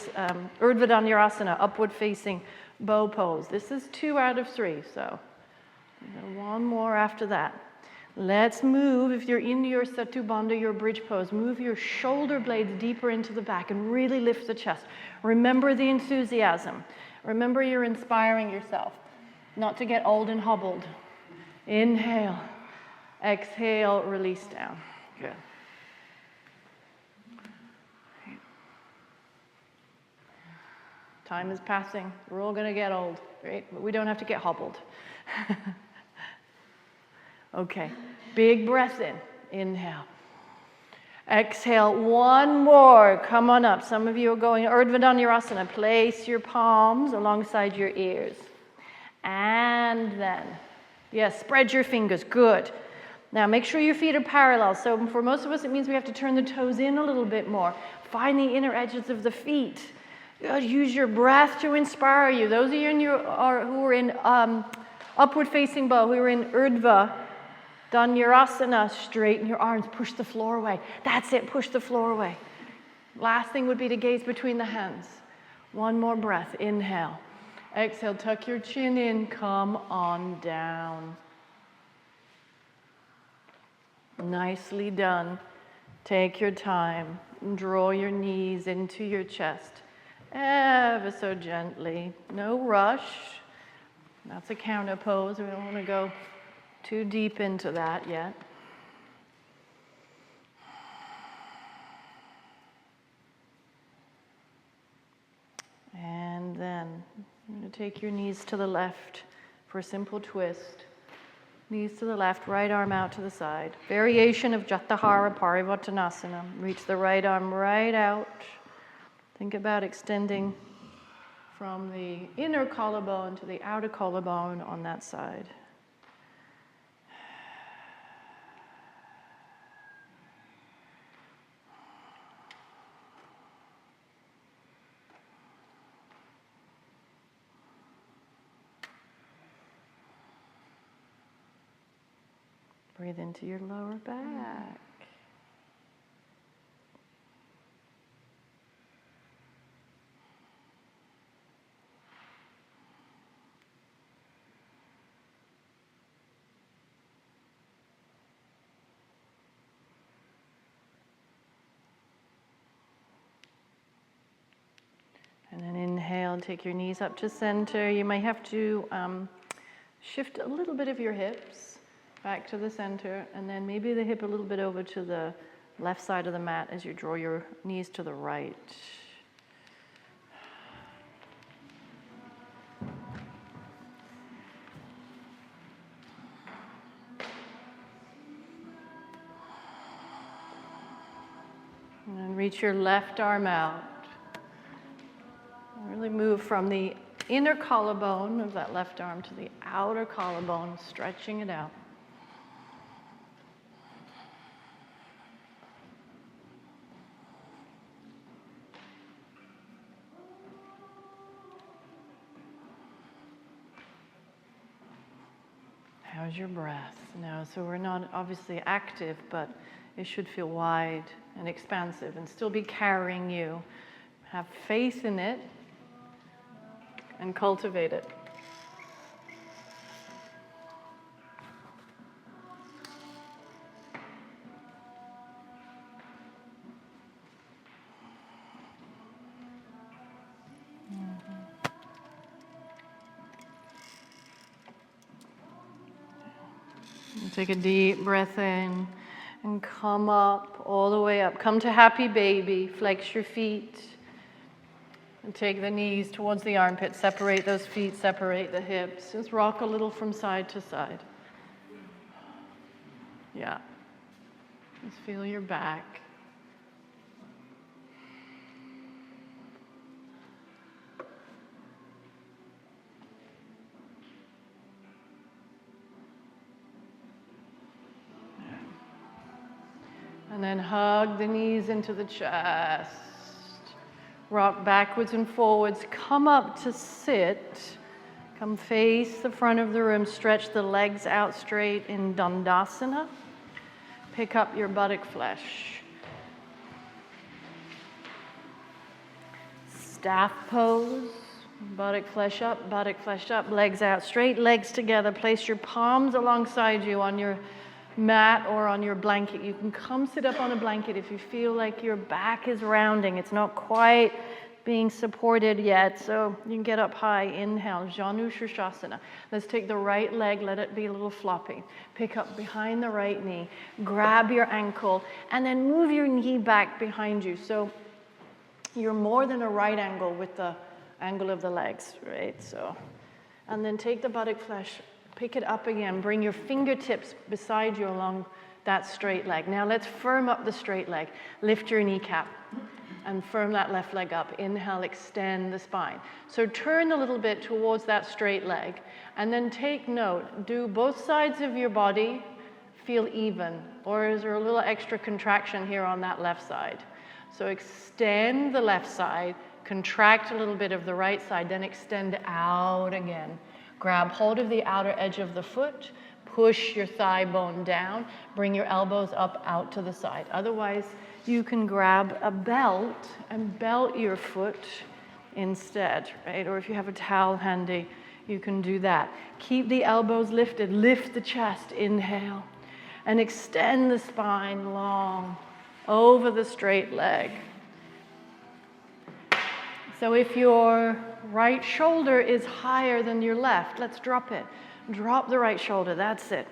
Urdhva Dhanurasana, upward facing bow pose. This is 2 out of 3, so one more after that. Let's move, if you're in your Setu Bandha, your bridge pose, move your shoulder blades deeper into the back and really lift the chest. Remember the enthusiasm. Remember you're inspiring yourself. not to get old and hobbled. Inhale. Exhale, release down. Good. Time is passing. We're all going to get old, right? But we don't have to get hobbled. Okay. Big breath in. Inhale. Exhale. One more. Come on up. Some of you are going Urdhva Dhanurasana. Place your palms alongside your ears. And then, yes, spread your fingers. Good. Now, make sure your feet are parallel. So for most of us, it means we have to turn the toes in a little bit more. Find the inner edges of the feet. Good. Use your breath to inspire you. Those of you who are in upward facing bow, who are in Urdhva Dhanurasana, straighten your arms, push the floor away. That's it, push the floor away. Last thing would be to gaze between the hands. One more breath. Inhale. Exhale, tuck your chin in, come on down. Nicely done. Take your time. Draw your knees into your chest. Ever so gently. No rush. That's a counter pose. We don't want to go too deep into that yet. And then you're going to take your knees to the left for a simple twist. Knees to the left, right arm out to the side. Variation of Jatahara Parivartanasana. Reach the right arm right out. Think about extending from the inner collarbone to the outer collarbone on that side. Breathe into your lower back. And then inhale, take your knees up to center. You may have to shift a little bit of your hips back to the center, and then maybe the hip a little bit over to the left side of the mat as you draw your knees to the right. And then reach your left arm out. Really move from the inner collarbone of that left arm to the outer collarbone, stretching it out. How's your breath? Now, so we're not obviously active, but it should feel wide and expansive and still be carrying you. Have faith in it and cultivate it. Take a deep breath in and come up, all the way up. Come to happy baby. Flex your feet. And take the knees towards the armpits. Separate those feet, separate the hips. Just rock a little from side to side. Yeah. Just feel your back. And then hug the knees into the chest. Rock backwards and forwards. Come up to sit. Come face the front of the room. Stretch the legs out straight in Dandasana. Pick up your buttock flesh. Staff pose. Buttock flesh up, legs out straight, legs together. Place your palms alongside you on your mat or on your blanket. You can come sit up on a blanket if you feel like your back is rounding. It's not quite being supported yet, so you can get up high. Inhale, Janu Shirshasana. Let's take the right leg, let it be a little floppy. Pick up behind the right knee, grab your ankle, and then move your knee back behind you. So you're more than a right angle with the angle of the legs, right? So, and then take the buttock flesh, pick it up again, bring your fingertips beside you along that straight leg. Now let's firm up the straight leg. Lift your kneecap and firm that left leg up. Inhale, extend the spine. So turn a little bit towards that straight leg, and then take note. Do both sides of your body feel even, or is there a little extra contraction here on that left side? So extend the left side, contract a little bit of the right side, then extend out again. Grab hold of the outer edge of the foot, push your thigh bone down, bring your elbows up out to the side. Otherwise, you can grab a belt and belt your foot instead, right? Or if you have a towel handy, you can do that. Keep the elbows lifted, lift the chest, inhale, and extend the spine long over the straight leg. So if your right shoulder is higher than your left, let's drop it. Drop the right shoulder, that's it.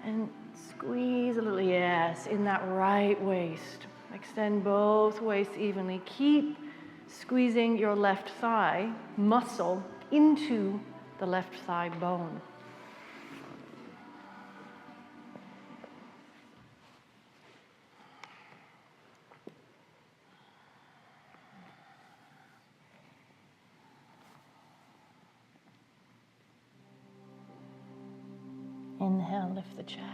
And squeeze a little, yes, in that right waist. Extend both waists evenly. Keep squeezing your left thigh muscle into the left thigh bone. Inhale, lift the chest.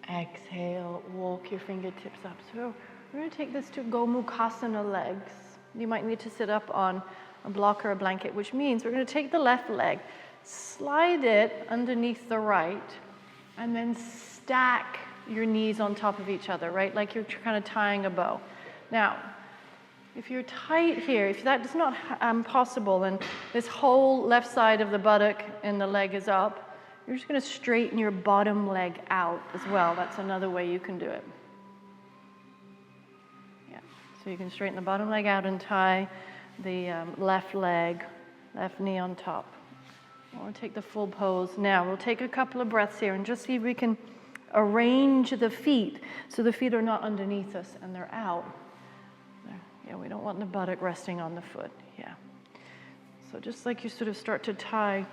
Exhale, walk your fingertips up. So we're going to take this to Gomukhasana legs. You might need to sit up on a block or a blanket, which means we're going to take the left leg, slide it underneath the right, and then stack your knees on top of each other, right? Like you're kind of tying a bow. Now, if you're tight here, if that is not possible, and this whole left side of the buttock and the leg is up, you're just going to straighten your bottom leg out as well. That's another way you can do it. Yeah. So you can straighten the bottom leg out and tie the left leg, left knee on top. Or take the full pose. Now we'll take a couple of breaths here and just see if we can arrange the feet so the feet are not underneath us and they're out. Yeah, we don't want the buttock resting on the foot. Yeah. So just like you sort of start to tie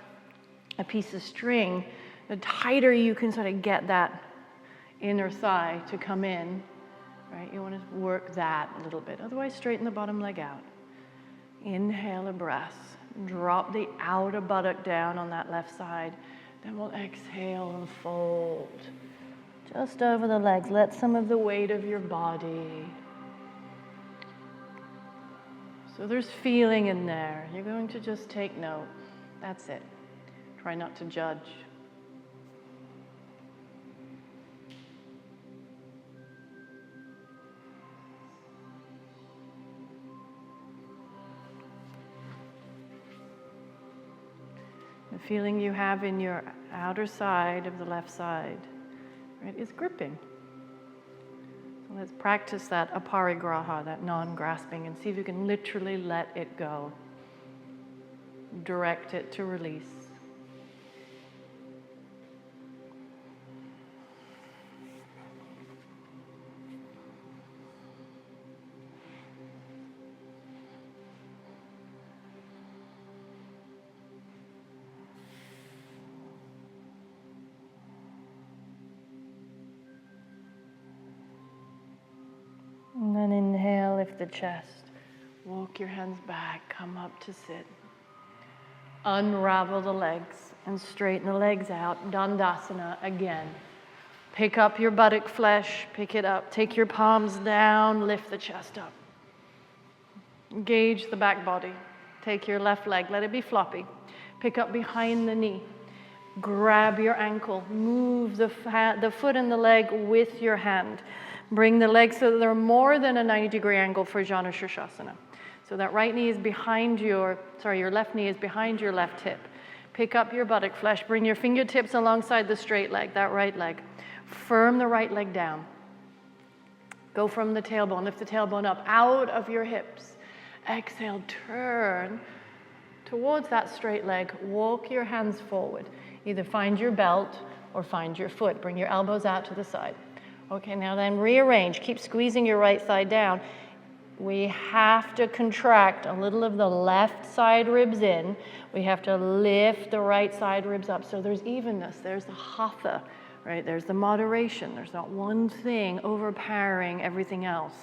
a piece of string, the tighter you can sort of get that inner thigh to come in, right? You want to work that a little bit. Otherwise, straighten the bottom leg out. Inhale a breath. Drop the outer buttock down on that left side. Then we'll exhale and fold. Just over the legs. Let some of the weight of your body. So there's feeling in there. You're going to just take note. That's it. Try not to judge. The feeling you have in your outer side of the left side, right, is gripping. So let's practice that aparigraha, that non-grasping, and see if you can literally let it go. Direct it to release. And then inhale, lift the chest. Walk your hands back, come up to sit. Unravel the legs and straighten the legs out. Dandasana again. Pick up your buttock flesh, pick it up. Take your palms down, lift the chest up. Engage the back body. Take your left leg, let it be floppy. Pick up behind the knee. Grab your ankle. Move the foot and the leg with your hand. Bring the legs so that they're more than a 90-degree angle for Janu Shirshasana. So that right knee is behind your left knee is behind your left hip. Pick up your buttock flesh. Bring your fingertips alongside the straight leg, that right leg. Firm the right leg down. Go from the tailbone. Lift the tailbone up out of your hips. Exhale, turn towards that straight leg. Walk your hands forward. Either find your belt or find your foot. Bring your elbows out to the side. Okay, now then rearrange. Keep squeezing your right thigh down. We have to contract a little of the left side ribs in. We have to lift the right side ribs up. So there's evenness. There's the hatha, right? There's the moderation. There's not one thing overpowering everything else.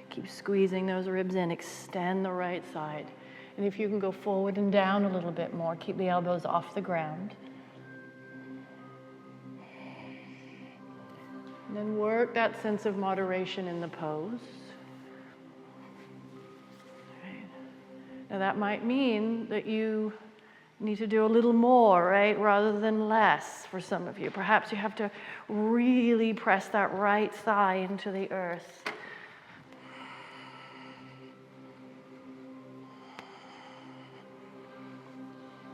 Keep squeezing those ribs in. Extend the right side. And if you can go forward and down a little bit more, keep the elbows off the ground. And then work that sense of moderation in the pose. Right. Now that might mean that you need to do a little more, right, rather than less for some of you. Perhaps you have to really press that right thigh into the earth.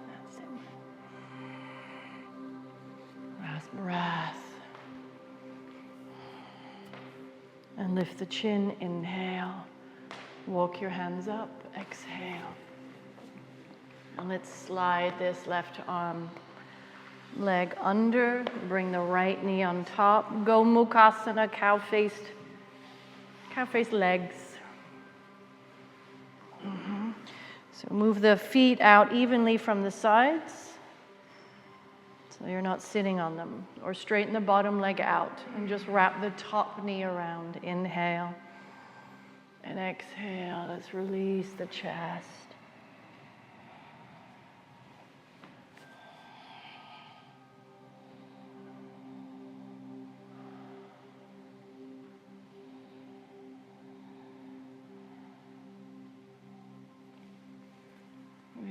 That's it. Last breath. And lift the chin, inhale. Walk your hands up, exhale. And let's slide this left arm leg under. Bring the right knee on top. Gomukhasana, cow-faced legs. So move the feet out evenly from the sides. So you're not sitting on them. Or straighten the bottom leg out and just wrap the top knee around. Inhale and exhale. Let's release the chest.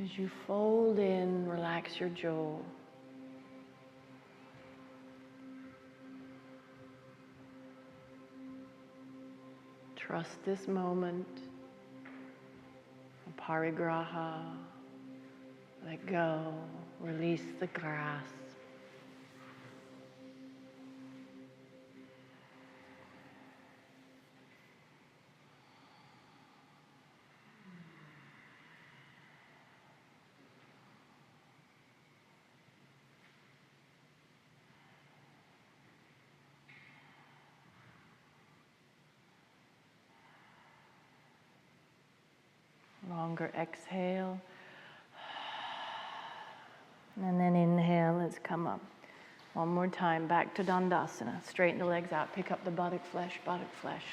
As you fold in, relax your jaw. Trust this moment. Parigraha. Let go. Release the grasp. Longer exhale. And then inhale, let's come up. One more time, back to Dandasana. Straighten the legs out, pick up the buttock flesh, buttock flesh.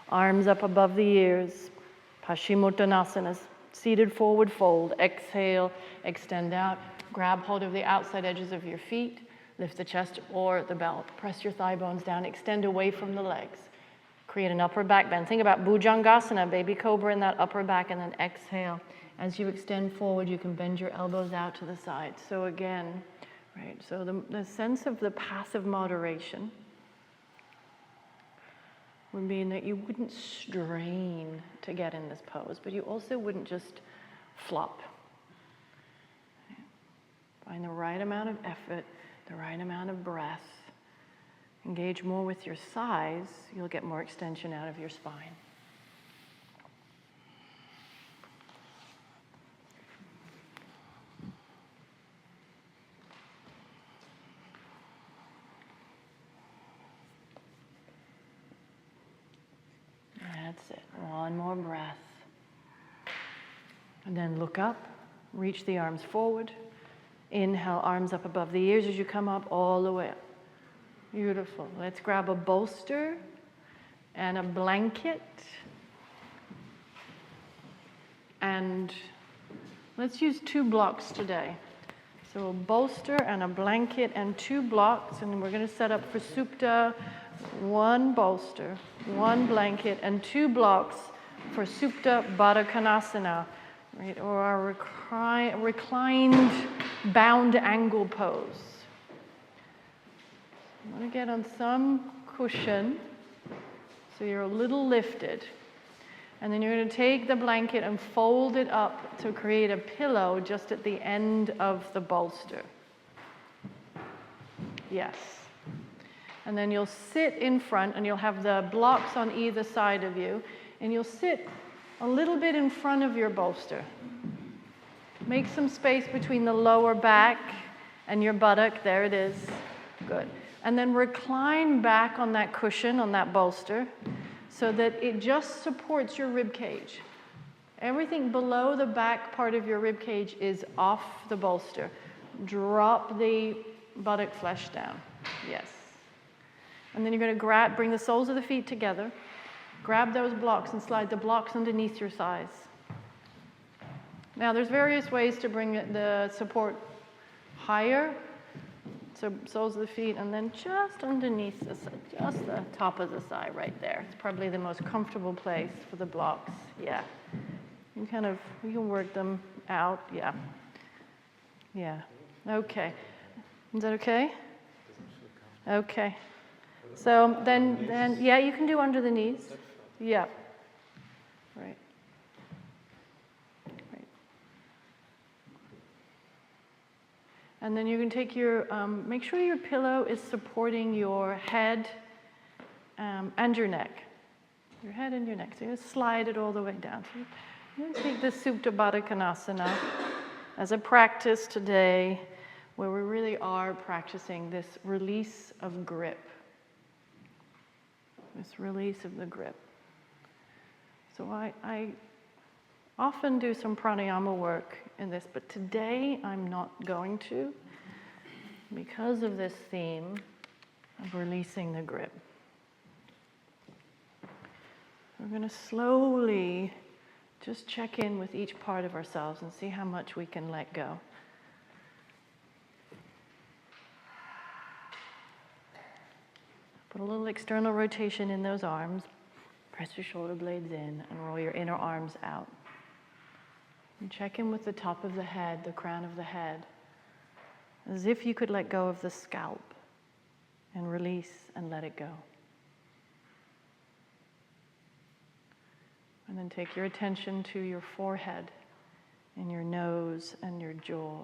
Arms up above the ears. Paschimottanasana, seated forward fold. Exhale, extend out. Grab hold of the outside edges of your feet. Lift the chest or the belt. Press your thigh bones down, extend away from the legs. Create an upper back bend. Think about Bhujangasana, baby cobra in that upper back, and then exhale. As you extend forward, you can bend your elbows out to the side. So again, right, so the sense of the passive moderation would mean that you wouldn't strain to get in this pose, but you also wouldn't just flop. Find the right amount of effort, the right amount of breath. Engage more with your thighs, you'll get more extension out of your spine. That's it. One more breath. And then look up, reach the arms forward. Inhale, arms up above the ears as you come up all the way up. Beautiful. Let's grab a bolster and a blanket. And let's use 2 blocks today. So a bolster and a blanket and 2 blocks. And we're going to set up for supta 1 bolster, 1 blanket, and 2 blocks for supta baddha konasana, right? Or our reclined bound angle pose. You want to get on some cushion so you're a little lifted. And then you're going to take the blanket and fold it up to create a pillow just at the end of the bolster. Yes. And then you'll sit in front and you'll have the blocks on either side of you. And you'll sit a little bit in front of your bolster. Make some space between the lower back and your buttock. There it is. Good. And then recline back on that cushion, on that bolster, so that it just supports your rib cage. Everything below the back part of your rib cage is off the bolster. Drop the buttock flesh down. Yes. And then you're going to bring the soles of the feet together. Grab those blocks and slide the blocks underneath your thighs. Now, there's various ways to bring the support higher. So soles of the feet, and then just underneath, just the top of the thigh right there. It's probably the most comfortable place for the blocks. Yeah. You can work them out. Yeah. Yeah. Okay. Is that okay? Okay. So then, yeah, you can do under the knees. Yeah. Right. Right. And then you can take your, make sure your pillow is supporting your head and your neck. Your head and your neck. So you slide it all the way down. So you're going to take the supta baddha konasana as a practice today where we really are practicing this release of grip. This release of the grip. So I often do some pranayama work in this, but today I'm not going to because of this theme of releasing the grip. We're going to slowly just check in with each part of ourselves and see how much we can let go. Put a little external rotation in those arms. Press your shoulder blades in and roll your inner arms out. And check in with the top of the head, the crown of the head, as if you could let go of the scalp and release and let it go. And then take your attention to your forehead and your nose and your jaw.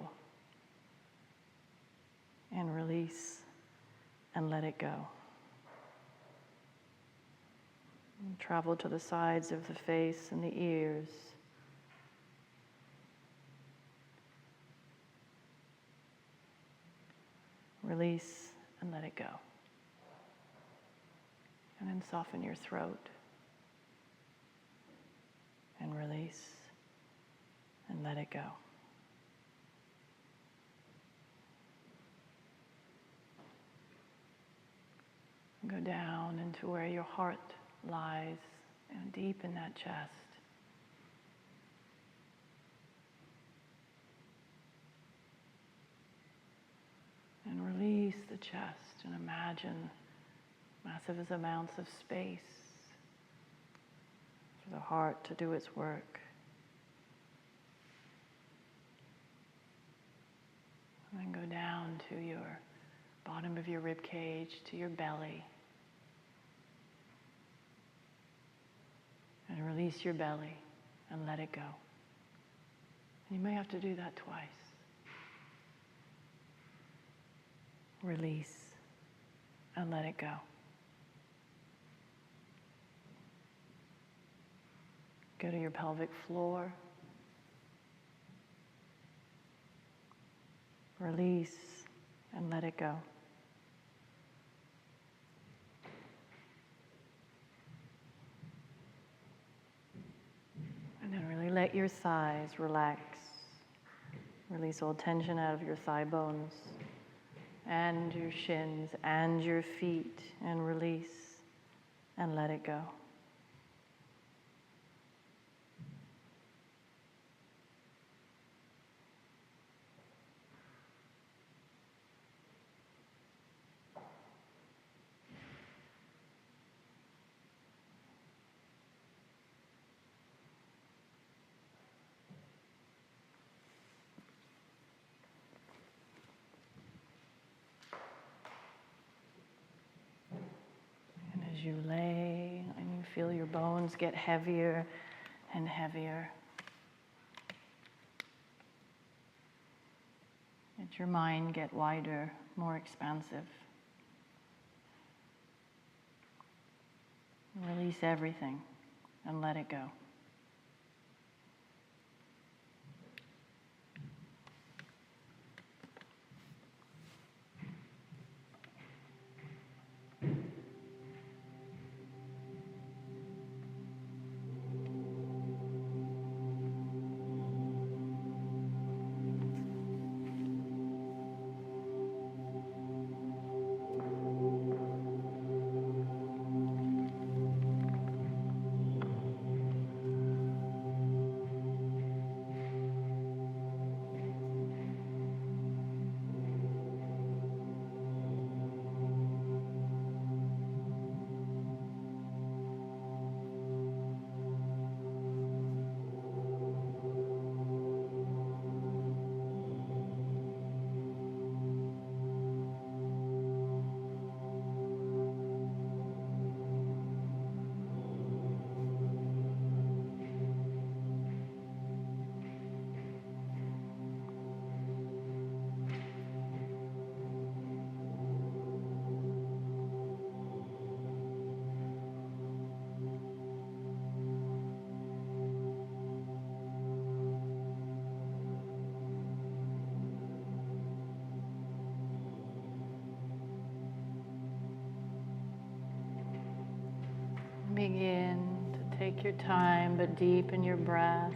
And release and let it go. And travel to the sides of the face and the ears. Release and let it go. And then soften your throat. And release and let it go. And go down into where your heart lies, and deep in that chest. And release the chest and imagine massive amounts of space for the heart to do its work. And then go down to your bottom of your rib cage, to your belly. And release your belly and let it go. And you may have to do that twice. Release and let it go. Go to your pelvic floor. Release and let it go. And then really let your thighs relax. Release all tension out of your thigh bones and your shins and your feet, and release and let it go. As you lay and you feel your bones get heavier and heavier, let your mind get wider, more expansive. Release everything and let it go. Begin to take your time, but deepen your breath.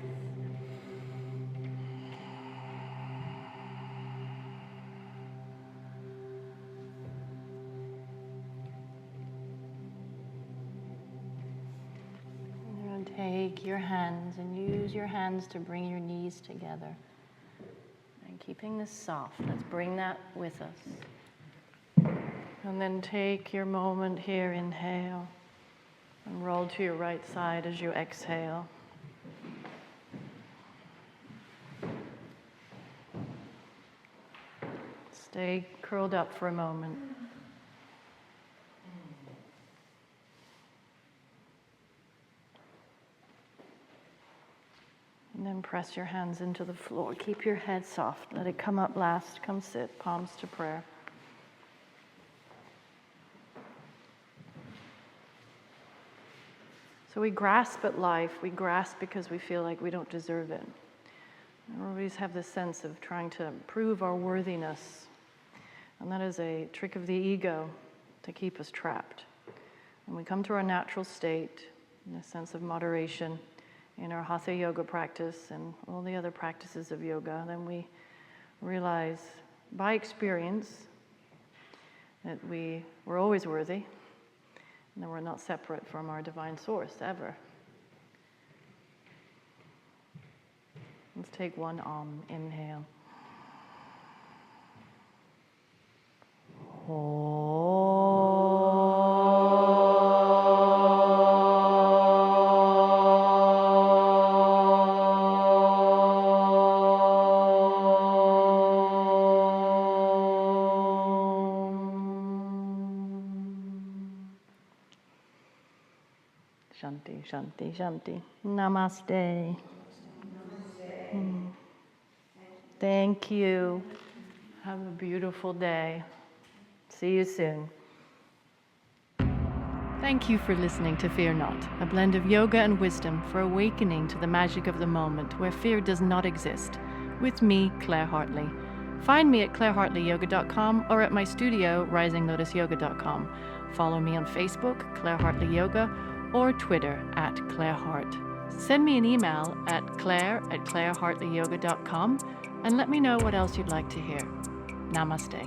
And take your hands and use your hands to bring your knees together. And keeping this soft, let's bring that with us. And then take your moment here, inhale. And roll to your right side as you exhale. Stay curled up for a moment. And then press your hands into the floor. Keep your head soft. Let it come up last. Come sit, palms to prayer. So we grasp at life. We grasp because we feel like we don't deserve it. We always have this sense of trying to prove our worthiness. And that is a trick of the ego to keep us trapped. When we come to our natural state, in a sense of moderation, in our hatha yoga practice and all the other practices of yoga, then we realize by experience that we're always worthy. And that we're not separate from our divine source, ever. Let's take one inhale. Shanti, Shanti, Shanti. Namaste. Namaste. Thank you. Have a beautiful day. See you soon. Thank you for listening to Fear Not, a blend of yoga and wisdom for awakening to the magic of the moment where fear does not exist. With me, Claire Hartley. Find me at clairehartleyyoga.com or at my studio, risinglotusyoga.com. Follow me on Facebook, Claire Hartley Yoga, or Twitter at Claire Hart. Send me an email at claire@clairehartleyyoga.com and let me know what else you'd like to hear. Namaste.